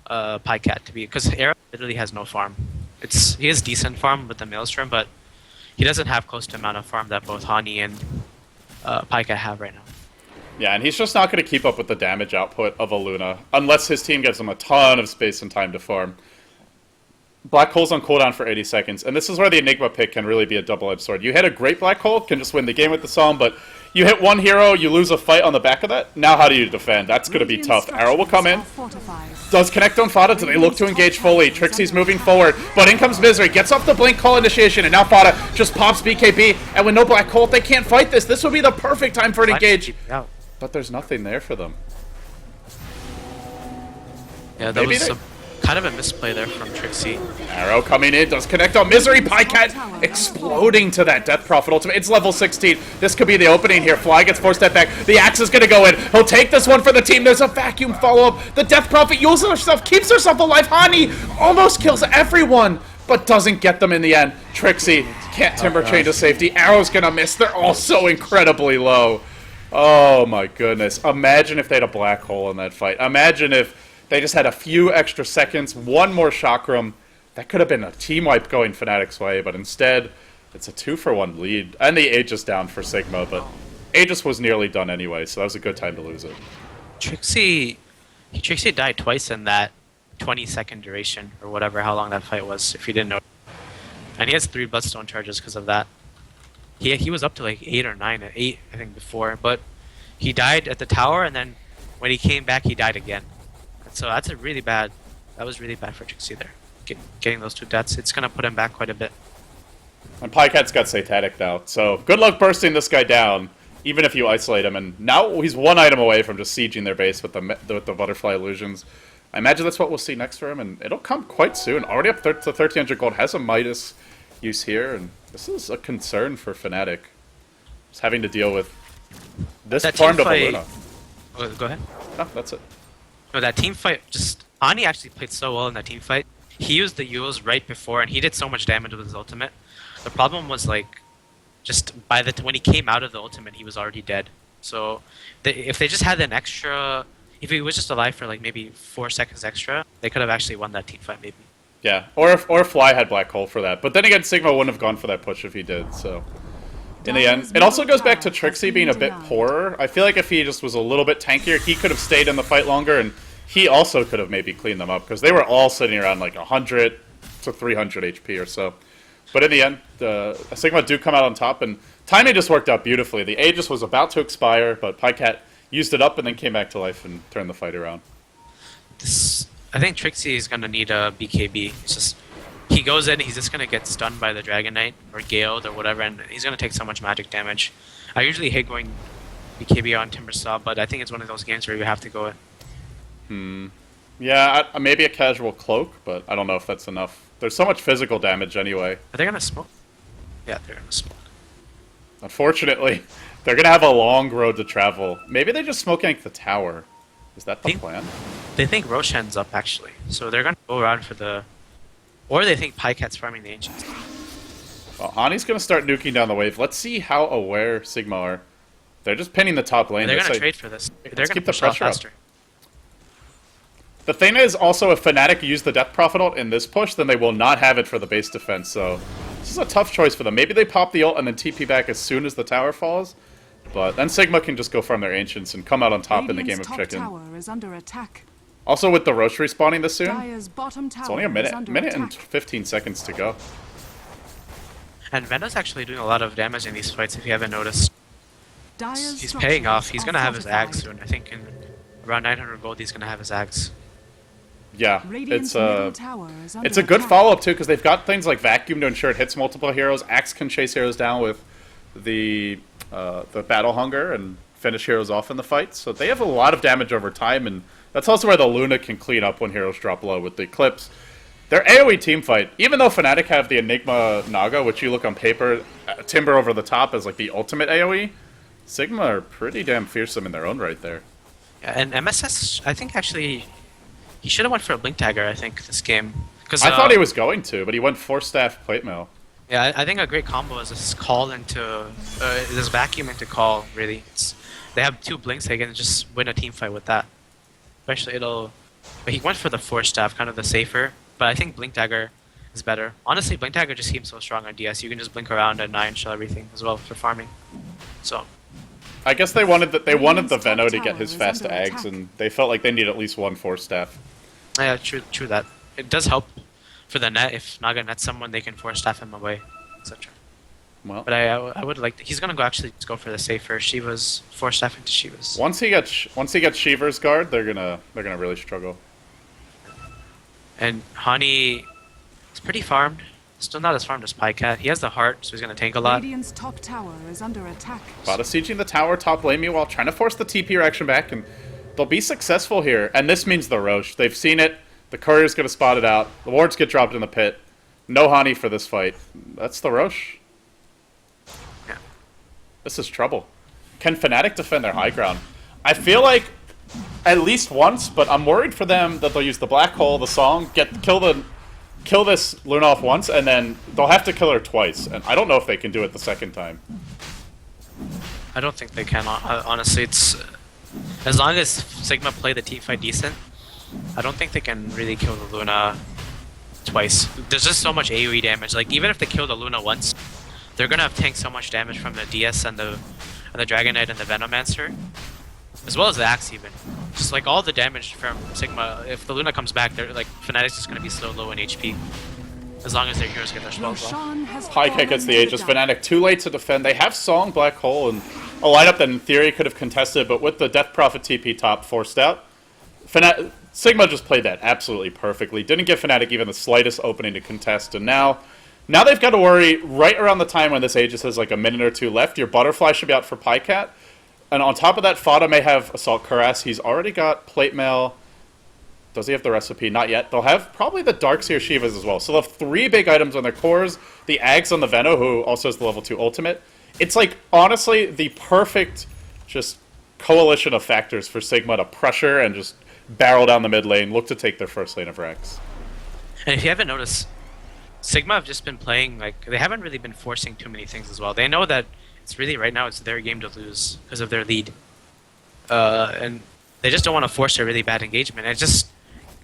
Pycat to be, because Era literally has no farm. He has decent farm with the Maelstrom, but he doesn't have close to the amount of farm that both Hani and Pycat have right now. Yeah, and he's just not going to keep up with the damage output of a Luna, unless his team gives him a ton of space and time to farm. Black Hole's on cooldown for 80 seconds, and this is where the Enigma pick can really be a double-edged sword. You hit a great Black Hole, can just win the game with the Psalm, but you hit one hero, you lose a fight on the back of that. Now how do you defend? That's going to be tough. Arrow will come in. Does connect on Fada. Do they look to engage fully? Trixie's moving forward, but in comes Misery. Gets off the Blink Call initiation, and now Fada just pops BKB, and with no Black Hole, they can't fight this. This would be the perfect time for an engage. But there's nothing there for them. Yeah, that was kind of a misplay there from Trixie. Arrow coming in, does connect on Misery. Pycat exploding to that Death Prophet ultimate. It's level 16. This could be the opening here. Fly gets 4-step back. The Axe is going to go in. He'll take this one for the team. There's a vacuum follow-up. The Death Prophet uses herself, keeps herself alive. Hani almost kills everyone, but doesn't get them in the end. Trixie can't Timber Chain to safety. Arrow's going to miss. They're all so incredibly low. Oh my goodness. Imagine if they had a Black Hole in that fight. Imagine if they just had a few extra seconds, one more Chakram. That could have been a team wipe going Fnatic's way, but instead, it's a 2-for-1 lead. And the Aegis down for Sigma, but Aegis was nearly done anyway, so that was a good time to lose it. Trixie died twice in that 20-second duration, or whatever, how long that fight was, if you didn't know. And he has 3 Bloodstone charges because of that. He was up to like 8 or 9, 8 I think before, but he died at the tower, and then when he came back, he died again. And so that was really bad for Trixie there. Getting those 2 deaths, it's gonna put him back quite a bit. And Pycat's got Satanic now, so good luck bursting this guy down, even if you isolate him. And now he's 1 item away from just sieging their base with the Butterfly Illusions. I imagine that's what we'll see next for him, and it'll come quite soon. Already up to 1,300 gold, has a Midas use here, and this is a concern for Fnatic. Just having to deal with this farmed of a Luna. Oh, go ahead. No, that's it. No, that team fight, Ani actually played so well in that team fight. He used the Yules right before, and he did so much damage with his ultimate. The problem was, like, just when he came out of the ultimate, he was already dead. So, if they just had an extra... If he was just alive for, like, maybe 4 seconds extra, they could have actually won that team fight, maybe. Yeah, or if Fly had Black Hole for that. But then again, Sigma wouldn't have gone for that push if he did, so... In the end, it also goes back to Trixie being a bit poorer. I feel like if he just was a little bit tankier, he could have stayed in the fight longer, and he also could have maybe cleaned them up, because they were all sitting around like 100 to 300 HP or so. But in the end, Sigma do come out on top, and timing just worked out beautifully. The Aegis was about to expire, but Pycat used it up and then came back to life and turned the fight around. I think Trixie is going to need a BKB. It's just... He goes in, he's just going to get stunned by the Dragon Knight, or Gale'd, or whatever, and he's going to take so much magic damage. I usually hate going BKB on Timbersaw, but I think it's one of those games where you have to go Yeah, maybe a casual cloak, but I don't know if that's enough. There's so much physical damage anyway. Are they gonna smoke? Yeah, they're gonna smoke. Unfortunately, they're gonna have a long road to travel. Maybe they just smoke gank the tower. Is that the plan? They think Roshan's up actually, so they're gonna go around for the, or they think Pycat's farming the ancients. Well, Hani's gonna start nuking down the wave. Let's see how aware Sigma are. They're just pinning the top lane. They're They gonna say- trade for this. They're Let's gonna keep the push out pressure up. faster. The thing is, also, if Fnatic use the Death Prophet ult in this push, then they will not have it for the base defense, so this is a tough choice for them. Maybe they pop the ult and then TP back as soon as the tower falls, but then Sigma can just go farm their Ancients and come out on top in the game Radiant's of top chicken. tower is under attack. Also, with the Roche respawning this soon, Dire's bottom tower it's only a is under minute and attack. 15 seconds to go. And Vena's actually doing a lot of damage in these fights. If you haven't noticed, Dire's he's paying off. He's structures gonna are have his Ag fortified. soon. I think in around 900 gold, he's gonna have his Ags. Yeah, Radiant's it's middle tower is under it's a good attack. follow-up, too, because they've got things like Vacuum to ensure it hits multiple heroes. Axe can chase heroes down with the Battle Hunger and finish heroes off in the fight. So they have a lot of damage over time, and that's also where the Luna can clean up when heroes drop low with the Eclipse. Their AoE team fight, even though Fnatic have the Enigma Naga, which you look on paper, Timber over the top as like the ultimate AoE, Sigma are pretty damn fearsome in their own right there. Yeah, and MSS, I think actually, he should have went for a Blink Dagger. I think this game, because I thought he was going to, but he went 4-staff plate mail. Yeah, I think a great combo is this call into this vacuum into call. Really, they have 2 blinks. They can just win a team fight with that. Especially but he went for the 4-staff, kind of the safer. But I think Blink Dagger is better. Honestly, Blink Dagger just seems so strong on DS. You can just blink around at 9, shell everything as well for farming. So I guess they wanted the Radiant's Veno top to get tower his is fast under Ags, attack. and they felt like they need at least one 4-staff. yeah, true that. It does help for the net. If Naga nets someone, they can 4-staff him away, etc. Well, But I would like he's gonna go for the safer Shiva's 4-staff into Shiva's. once he gets Shiver's guard, they're gonna really struggle. And Hani is pretty farmed. Still not as farmed as Pycat. He has the heart, so he's gonna tank a lot. Radiant's top tower is under attack. Bada sieging the tower, top lane me while trying to force the TP reaction back, and they'll be successful here. And this means the Roche. They've seen it. The courier's gonna spot it out. The wards get dropped in the pit. No Hani for this fight. That's the Roche. Yeah. This is trouble. Can Fnatic defend their high ground? I feel like at least once, but I'm worried for them that they'll use the black hole, the song, kill this Luna off once, and then they'll have to kill her twice. And I don't know if they can do it the second time. I don't think they can. Honestly, it's as long as Sigma play the team fight decent, I don't think they can really kill the Luna twice. There's just so much AoE damage. Like even if they kill the Luna once, they're gonna have tanked so much damage from the DS and the Dragon Knight and the Venomancer, as well as the Axe even. Just like all the damage from Sigma. If the Luna comes back, they're like Fnatic's just gonna be so low in HP. As long as their heroes get their spells off. Roshan has High fallen kick gets the to Aegis. dark. Fnatic too late to defend. They have Song, Black Hole, and a lineup that in theory could have contested, but with the Death Prophet TP top forced out, Sigma just played that absolutely perfectly. Didn't give Fnatic even the slightest opening to contest, and now they've got to worry right around the time when this Aegis has like a minute or two left. Your Butterfly should be out for Pycat, and on top of that, Fada may have Assault Cuirass. He's already got Plate Mail. Does he have the recipe? Not yet. They'll have probably the Darkseer Shivas as well. So they'll have 3 big items on their cores. The Ags on the Veno, who also has the level 2 ultimate. It's like, honestly, the perfect just coalition of factors for Sigma to pressure and just barrel down the mid lane, look to take their first lane of Rex. And if you haven't noticed, Sigma have just been playing, like, they haven't really been forcing too many things as well. They know that it's really, right now, it's their game to lose because of their lead. And they just don't want to force a really bad engagement. And just,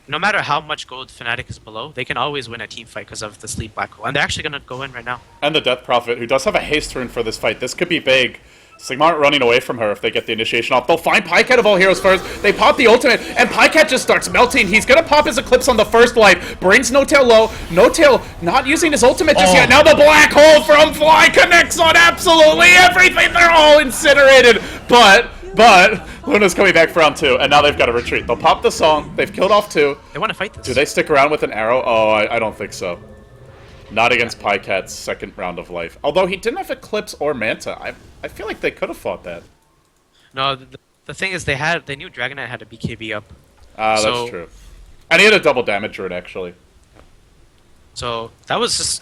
no matter how much gold Fnatic is below, they can always win a team fight because of the Sleep Black Hole. And they're actually going to go in right now. And the Death Prophet, who does have a haste rune for this fight. This could be big. Sigma aren't running away from her if they get the initiation off. They'll find Pycat of all heroes first. They pop the ultimate, and Pycat just starts melting. He's gonna pop his Eclipse on the first light. Brings No Tail low. No Tail not using his ultimate just yet. Now the black hole from Fly connects on absolutely everything. They're all incinerated. But Luna's coming back for round 2, and now they've got to retreat. They'll pop the song. They've killed off 2. They want to fight this. Do they stick around with an arrow? Oh, I don't think so. Not against Pycat's second round of life. Although he didn't have Eclipse or Manta. I feel like they could have fought that. No, the thing is they knew Dragon Knight had a BKB up. So- That's true. And he had a double damage rune, actually. So that was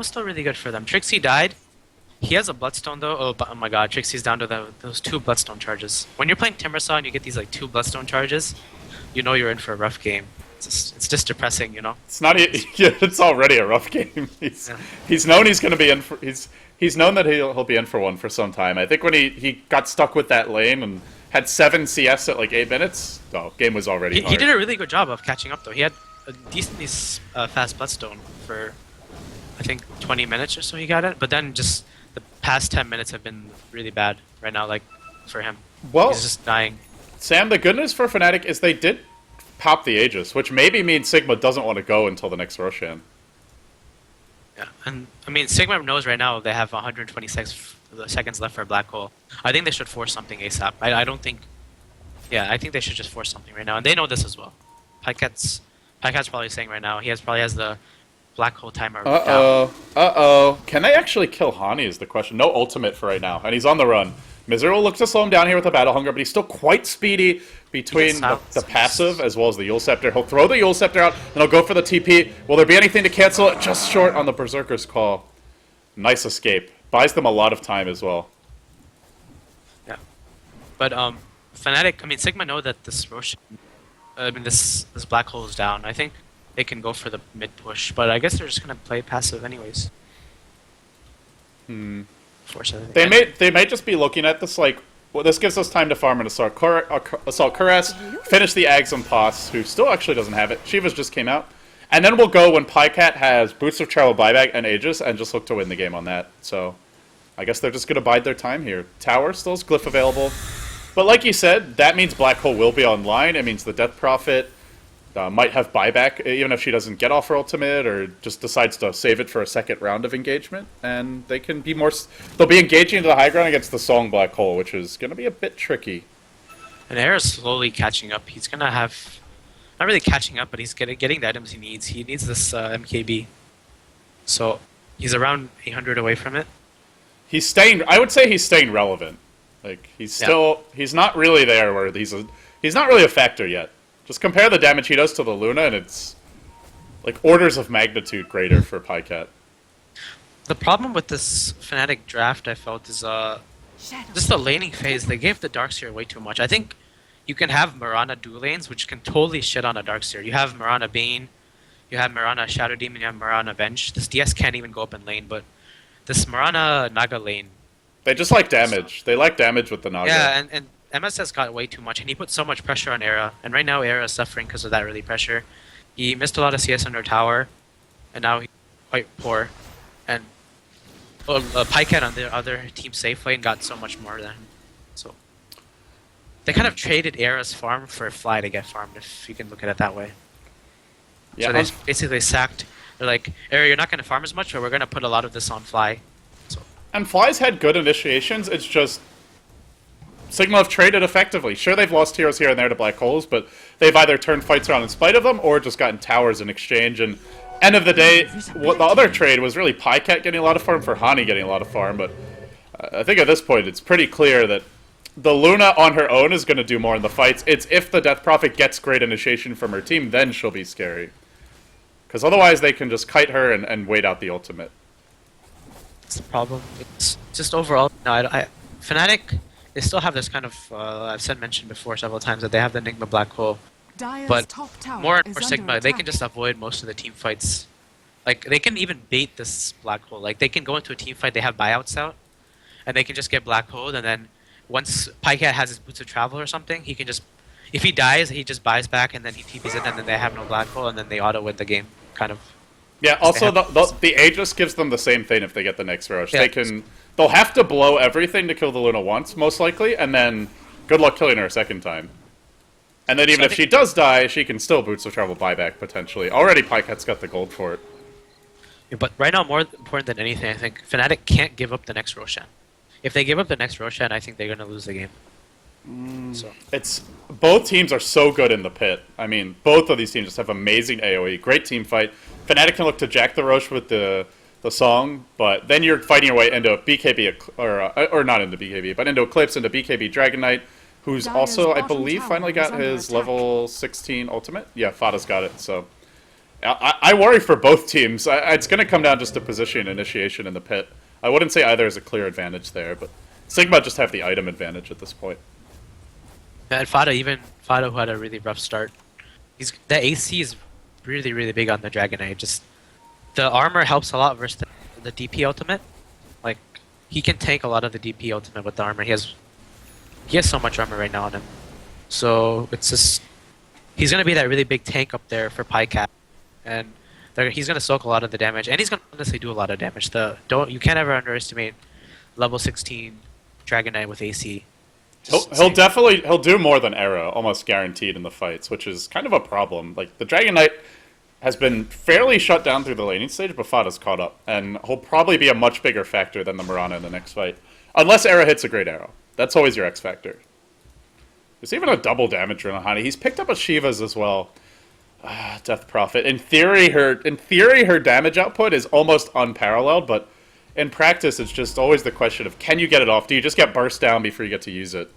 still really good for them. Trixie died. He has a Bloodstone though. Oh my God, Trixie's down to those 2 Bloodstone charges. When you're playing Timbersaw and you get these like 2 Bloodstone charges, you know you're in for a rough game. It's just depressing, you know. It's not. Yeah, it's already a rough game. He's known he's going to be in for. He's known that he'll be in for one for some time. I think when he got stuck with that lane and had 7 CS at like 8 minutes, game was already hard. He did a really good job of catching up though. He had a decently fast Bloodstone for I think 20 minutes or so. He got it, but then just the past 10 minutes have been really bad right now. Like for him, Well, he's just dying. Sam, the good news for Fnatic is they did pop the Aegis, which maybe means Sigma doesn't want to go until the next Roshan. Yeah, and I mean Sigma knows right now they have 126 seconds left for a black hole. I think they should force something ASAP. I don't think. Yeah, I think they should just force something right now, and they know this as well. Pycat's probably saying right now probably has the black hole timer down. Can they actually kill Hani is the question. No ultimate for right now, and he's on the run. Misery will look to slow him down here with the Battle Hunger, but he's still quite speedy between the passive as well as the Yule Scepter. He'll throw the Yule Scepter out, and he'll go for the TP. Will there be anything to cancel it? Just short on the Berserker's Call. Nice escape. Buys them a lot of time as well. Yeah, but Fnatic. I mean Sigma know that this Roshan, this black hole is down. I think they can go for the mid push, but I guess they're just gonna play passive anyways. Force everything. They may just be looking at this like, well, this gives us time to farm an Assault Cuirass, finish the Ags on Pos, who still actually doesn't have it. Shiva's just came out. And then we'll go when Pycat has Boots of Travel buyback and Aegis, and just look to win the game on that. So, I guess they're just going to bide their time here. Tower still has Glyph available. But like you said, that means Black Hole will be online. It means the Death Prophet might have buyback, even if she doesn't get off her ultimate, or just decides to save it for a second round of engagement. And they can be more... They'll be engaging into the high ground against the Song Black Hole, which is going to be a bit tricky. And Era's slowly catching up. He's gonna have... Not really catching up, but he's getting the items he needs. He needs this MKB. So, he's around 800 away from it. He's staying... I would say he's staying relevant. Like, he's still... Yeah. He's not really there where he's not really a factor yet. Just compare the damage he does to the Luna, and it's like orders of magnitude greater for Pycat. The problem with this Fnatic draft, I felt, is just the laning phase. They gave the Darkseer way too much. I think you can have Mirana dual lanes, which can totally shit on a Darkseer. You have Mirana Bane, you have Mirana Shadow Demon, you have Mirana Venge. This DS can't even go up in lane, but this Mirana Naga lane... They just like damage. They like damage with the Naga. Yeah, and MSS got way too much, and he put so much pressure on Era, and right now Era is suffering because of that really pressure. He missed a lot of CS under tower, and now he's quite poor. And Pycat on the other team safe lane got so much more than him. So they kind of traded Era's farm for Fly to get farmed, if you can look at it that way. Yeah, so they basically sacked. They're like, Era, you're not going to farm as much, but we're going to put a lot of this on Fly. So. And Fly's had good initiations. It's just Sigma have traded effectively. Sure, they've lost heroes here and there to black holes, but they've either turned fights around in spite of them or just gotten towers in exchange. And end of the day, what the other trade was really Pycat getting a lot of farm for Hani getting a lot of farm. But I think at this point, it's pretty clear that the Luna on her own is going to do more in the fights. It's if the Death Prophet gets great initiation from her team, then she'll be scary. Because otherwise, they can just kite her and wait out the ultimate. That's the problem. It's just overall, no, Fnatic. They still have this kind of, I've mentioned before several times that they have the Enigma Black Hole. But more and more Sigma, they can just avoid most of the team fights. Like, they can even bait this Black Hole. Like, they can go into a team fight, they have buyouts out, and they can just get Black Hole, and then once Pycat has his Boots of Travel or something, he can just, if he dies, he just buys back, and then he TPs it, and then they have no Black Hole, and then they auto-win the game, kind of. Yeah, also, the Aegis gives them the same thing if they get the next Roche. Yeah. They'll have to blow everything to kill the Luna once, most likely, and then good luck killing her a second time. And then even if she does die, she can still Boots of Travel buyback, potentially. Already Pycat's got the gold for it. Yeah, but right now, more important than anything, I think, Fnatic can't give up the next Roshan. If they give up the next Roshan, I think they're going to lose the game. So. Both teams are so good in the pit. I mean, both of these teams just have amazing AoE. Great team fight. Fnatic can look to Jack the Roche with the song, but then you're fighting your way into BKB, or not into BKB, but into Eclipse, into BKB Dragon Knight, who's Dire's also, I bottom believe, tower finally is got under his attack. level 16 ultimate. Yeah, Fada's got it, so... I worry for both teams. It's going to come down just to position and initiation in the pit. I wouldn't say either is a clear advantage there, but Sigma just have the item advantage at this point. And Fada, who had a really rough start. The AC is really, really big on the Dragon Knight. Just the armor helps a lot versus the DP ultimate. Like he can tank a lot of the DP ultimate with the armor. He has so much armor right now on him. So it's just he's gonna be that really big tank up there for Pycat, and he's gonna soak a lot of the damage, and he's gonna honestly do a lot of damage. You can't ever underestimate level 16 Dragon Knight with AC. He'll do more than Arrow, almost guaranteed in the fights, which is kind of a problem. Like the Dragon Knight has been fairly shut down through the laning stage, but Fada's caught up, and he'll probably be a much bigger factor than the Mirana in the next fight, unless Arrow hits a great arrow. That's always your X factor. There's even a double damage rune on Hani. He's picked up a Shiva's as well. Death Prophet. In theory, her damage output is almost unparalleled, but in practice, it's just always the question of can you get it off? Do you just get burst down before you get to use it?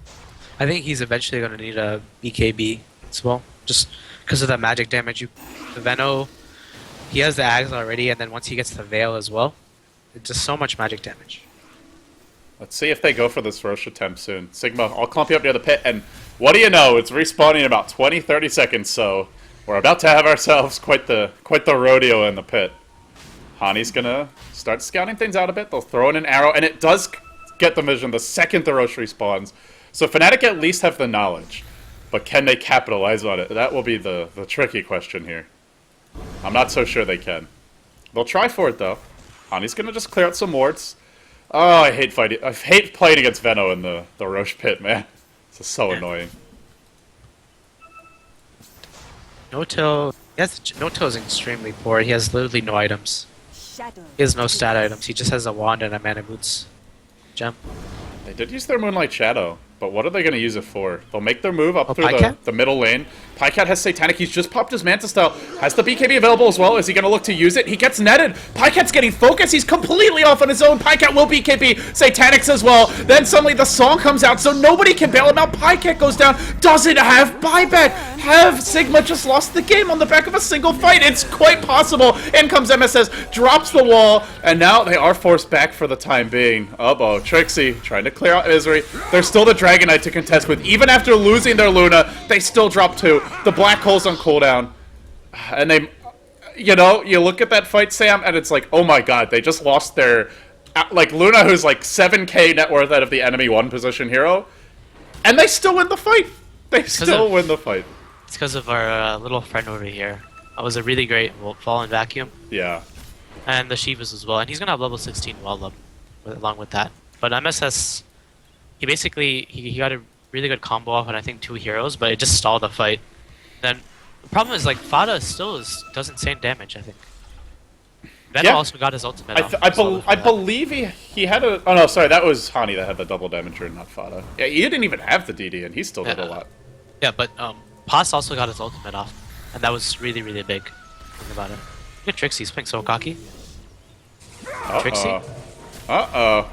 I think he's eventually going to need a BKB as well, just because of that magic damage. The Veno, he has the Ags already, and then once he gets the Veil as well, it's just so much magic damage. Let's see if they go for this Roche attempt soon. Sigma, I'll clump you up near the pit, and what do you know? It's respawning in about 20-30 seconds, so we're about to have ourselves quite the rodeo in the pit. Hani's gonna start scouting things out a bit. They'll throw in an arrow, and it does get the vision the second the Roche respawns. So Fnatic at least have the knowledge, but can they capitalize on it? That will be the tricky question here. I'm not so sure they can. They'll try for it, though. Hani's gonna just clear out some wards. Oh, I hate playing against Veno in the Roche pit, man. It's just so annoying. No-Till is extremely poor. He has literally no items. He has no stat items. He just has a wand and a mana boots gem. They did use their Moonlight Shadow, but what are they going to use it for? They'll make their move up through the middle lane. Pycat has Satanic. He's just popped his Manta Style. Has the BKB available as well. Is he going to look to use it? He gets netted. Pykat's getting focused. He's completely off on his own. Pycat will BKB Satanics as well. Then suddenly the song comes out, so nobody can bail him out. Pycat goes down. Doesn't have buyback. Have Sigma just lost the game on the back of a single fight? It's quite possible. In comes MSS, drops the wall, and now they are forced back for the time being. Uh-oh, Trixie trying to clear out Misery. There's still the Dragon Knight to contest with. Even after losing their Luna, they still drop 2. The Black Hole's on cooldown. And they, you look at that fight, Sam, and it's like, oh my god, they just lost their, like, Luna, who's like 7k net worth out of the enemy 1 position hero, and they still win the fight. They still win the fight. It's because of our little friend over here. That was a really great Fallen Vacuum. Yeah. And the Shivas as well. And he's going to have level 16 well up along with that. But MSS, he basically, he got a really good combo off on I think 2 heroes, but it just stalled the fight. Then the problem is like Fada still does insane damage, I think. Venom also got his ultimate off. I believe he had a... Oh no, sorry, that was Hani that had the double damager, not Fada. Yeah, he didn't even have the DD, and he still did a lot. Yeah, but Paz also got his ultimate off, and that was really, really big. Think about it. Look at Trixie, he's playing so cocky. Trixie? Uh-oh.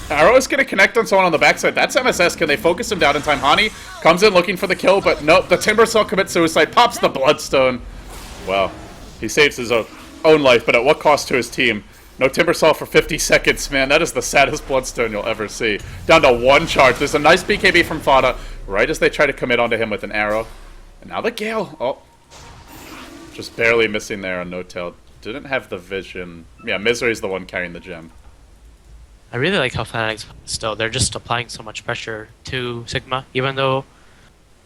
Arrow is going to connect on someone on the backside. That's MSS. Can they focus him down in time? Hani comes in looking for the kill, but nope. The Timbersaw commits suicide, pops the Bloodstone. Well, he saves his own life, but at what cost to his team? No Timbersaw for 50 seconds, man. That is the saddest Bloodstone you'll ever see. Down to 1 charge. There's a nice BKB from Fada, right as they try to commit onto him with an arrow. And now the Gale. Oh. Just barely missing there on No-Tail. Didn't have the vision. Yeah, Misery's the one carrying the gem. I really like how Fnatic's still. They're just applying so much pressure to Sigma, even though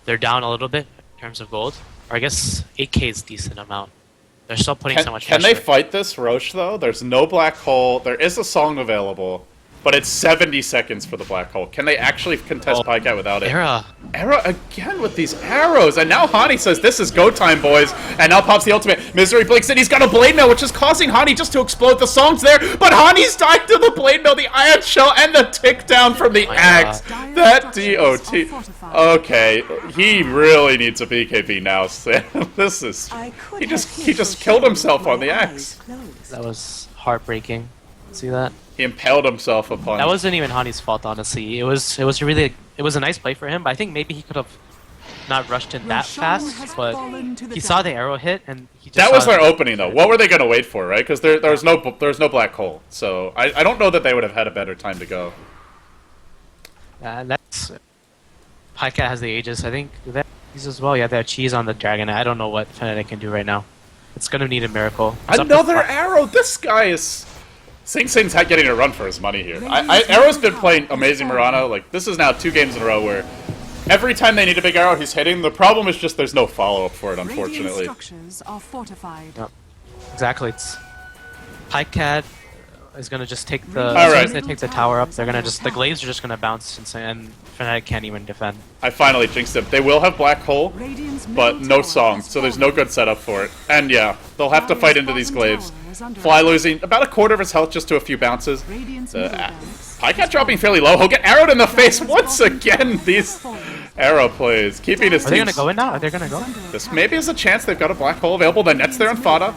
they're down a little bit in terms of gold. Or I guess 8k is a decent amount. They're still putting so much pressure. Can they fight this Roche, though? There's no Black Hole. There is a song available, but it's 70 seconds for the Black Hole. Can they actually contest Pycat without it? Era again with these arrows. And now Hani says, this is go time, boys. And now pops the ultimate. Misery blinks in. He's got a Blade Mail, which is causing Hani just to explode. The song's there, but Hani's died to the Blade Mail, the Ion Shell, and the tick down from the axe. That DOT. Okay, he really needs a BKB now, Sam. This is... He just killed himself on the axe. That was heartbreaking. See that? He impaled himself upon. That wasn't even Hani's fault, honestly. It was a nice play for him, but I think maybe he could have not rushed in that Roshan has fast, but fallen to the he saw the dark. arrow hit and he just That saw was their it. opening, though. What were they going to wait for, right? Because there was no black hole. So I don't know that they would have had a better time to go. That's Pycat has the Aegis. I think do they have these as well. Yeah, they have cheese on the dragon. I don't know what Fnatic can do right now. It's gonna need a miracle. It's up to Another Fnatic. arrow. This guy is. Sing Sing's getting a run for his money here. Arrow's been playing amazing Mirana. Like, this is now 2 games in a row where every time they need a big arrow, he's hitting. The problem is just there's no follow-up for it, Radiant unfortunately. structures are fortified. Yep. Exactly. It's Pycat is gonna just take the. All As soon right. as they take the tower up, they're gonna just the glaives are just gonna bounce and Fnatic can't even defend. I finally jinxed him. They will have black hole, Radiant's but middle no tower song, has so there's no fallen. good setup for it. And yeah, they'll have to fight into these glaives. Fly losing about a quarter of his health just to a few bounces. Radiant's middle barracks. Pycat dropping fairly low. He'll get arrowed in the face once again. These arrow plays, keeping his Are they team. gonna go in now? Are they gonna go? This maybe is a chance. They've got a black hole available. The net's there on Fada.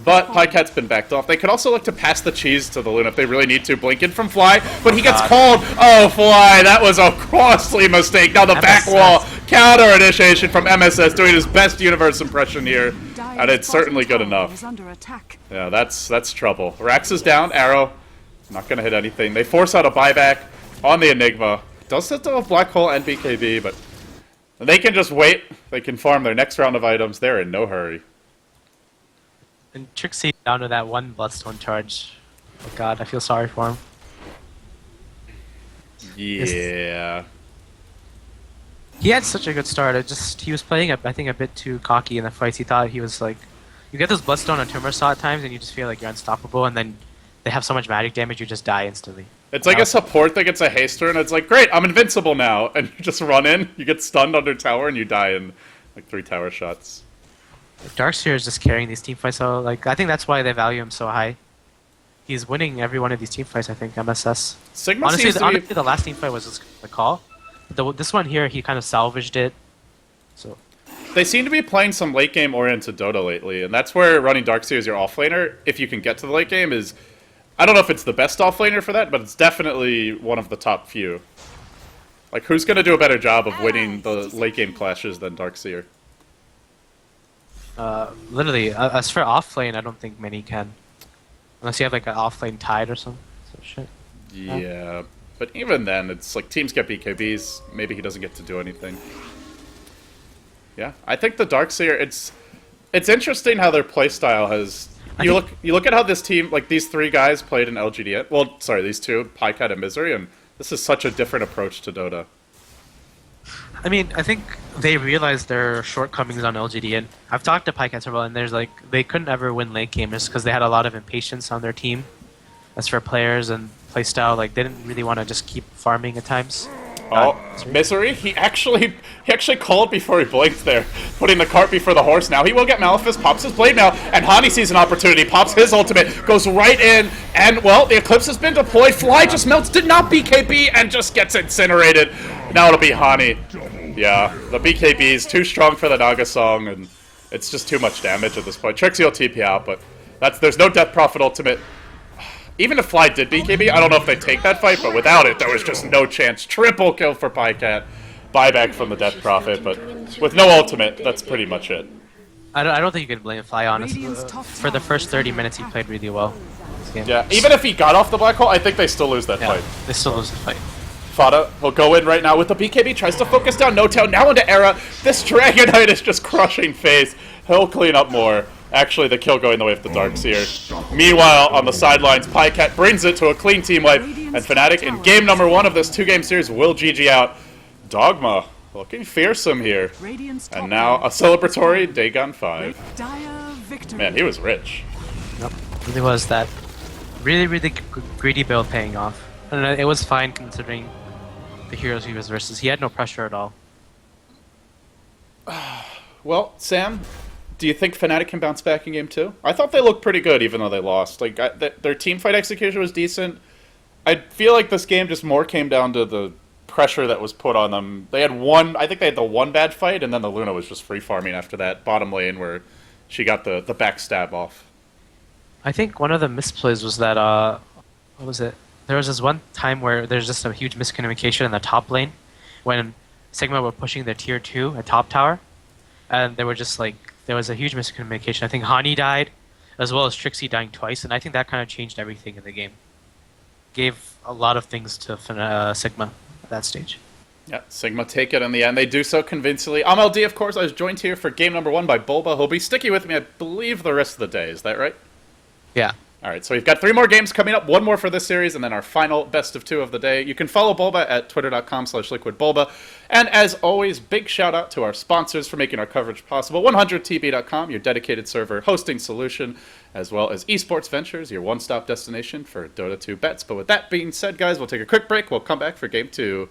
But Pycat's been backed off. They could also look to pass the cheese to the Luna if they really need to. Blink in from Fly, but he gets called. Oh, Fly, that was a costly mistake. Now the back MSS. wall counter initiation from MSS doing his best universe impression here. And it's certainly good enough. Is under attack. Yeah, that's trouble. Rax is down. Arrow, not going to hit anything. They force out a buyback on the Enigma. Does still have Black Hole and BKB, but they can just wait. They can farm their next round of items. They're in no hurry. And Trixie down to that one Bloodstone charge. Oh god, I feel sorry for him. Yeah. He had such a good start. He was playing, I think, a bit too cocky in the fights. He thought he was like, you get this Bloodstone on Tumor Saw at times, and you just feel like you're unstoppable, and then they have so much magic damage, you just die instantly. It's like a support that gets a haster, and it's like, great, I'm invincible now. And you just run in, you get stunned under tower, and you die in like 3 tower shots. Darkseer is just carrying these team fights, so like I think that's why they value him so high. He's winning every one of these team fights, I think, MSS. Sigma Honestly, seems to be... the last team fight was just the call. This one here, he kind of salvaged it. So They seem to be playing some late game oriented Dota lately, and that's where running Darkseer as your offlaner, if you can get to the late game, is... I don't know if it's the best offlaner for that, but it's definitely one of the top few. Like, who's going to do a better job of winning the late game clashes than Darkseer? literally, as for offlane, I don't think many can. Unless you have like an offlane tide or some shit. Yeah, but even then, it's like teams get BKBs. Maybe he doesn't get to do anything. Yeah, I think the Darkseer. It's interesting how their playstyle has. You look at how this team, like these 3 guys, played in LGDN. Well, sorry, these 2, Pycat and Misery, and this is such a different approach to Dota. I mean, I think they realized their shortcomings on LGD, and I've talked to Pycat several, and there's like they couldn't ever win late game just because they had a lot of impatience on their team. As for players and playstyle, like they didn't really want to just keep farming at times. Oh, Misery, he actually called before he blinked there, putting the cart before the horse. Now he will get Malphus, pops his blade now, and Hani sees an opportunity, pops his ultimate, goes right in, and, well, the Eclipse has been deployed. Fly just melts, did not BKB, and just gets incinerated. Now it'll be Hani. Yeah, the BKB is too strong for the Naga Song, and it's just too much damage at this point. Trixie will TP out, but there's no Death Prophet ultimate. Even if Fly did BKB, I don't know if they'd take that fight, but without it, there was just no chance. Triple kill for Pycat. Buyback from the Death Prophet, but with no ultimate, that's pretty much it. I don't think you can blame Fly, honestly. For the first 30 minutes, he played really well. This game. Yeah, even if he got off the Black Hole, I think they still lose that fight. They still lose the fight. Fada will go in right now with the BKB, tries to focus down No-Town, now into Era. This Dragonite is just crushing face. He'll clean up more. Actually, the kill going the way of the Darkseer. Meanwhile, on the sidelines, Pycat brings it to a clean team wipe, and Fnatic in game number 1 of this 2-game series will GG out. Dogma looking fearsome here. And now a celebratory Dagon 5. Man, he was rich. Yep, really was that really greedy build paying off. And it was fine considering the heroes he was versus. He had no pressure at all. Well, Sam, do you think Fnatic can bounce back in game 2? I thought they looked pretty good, even though they lost. Like their team fight execution was decent. I feel like this game just more came down to the pressure that was put on them. They had I think they had the one bad fight, and then the Luna was just free farming after that bottom lane where she got the backstab off. I think one of the misplays was that what was it? There was this one time where there's just a huge miscommunication in the top lane when Sigma were pushing their tier 2 at top tower, and they were just like, there was a huge miscommunication. I think Hani died, as well as Trixie dying twice, and I think that kind of changed everything in the game. Gave a lot of things to Sigma at that stage. Yeah, Sigma take it in the end. They do so convincingly. I'm LD, of course. I was joined here for game number 1 by Bulba. He'll be sticky with me, I believe, the rest of the day. Is that right? Yeah. All right, so we've got 3 more games coming up, 1 more for this series, and then our final best of 2 of the day. You can follow Bulba at twitter.com/liquidbulba. And as always, big shout out to our sponsors for making our coverage possible. 100tb.com, your dedicated server hosting solution, as well as Esports Ventures, your one-stop destination for Dota 2 bets. But with that being said, guys, we'll take a quick break. We'll come back for game 2.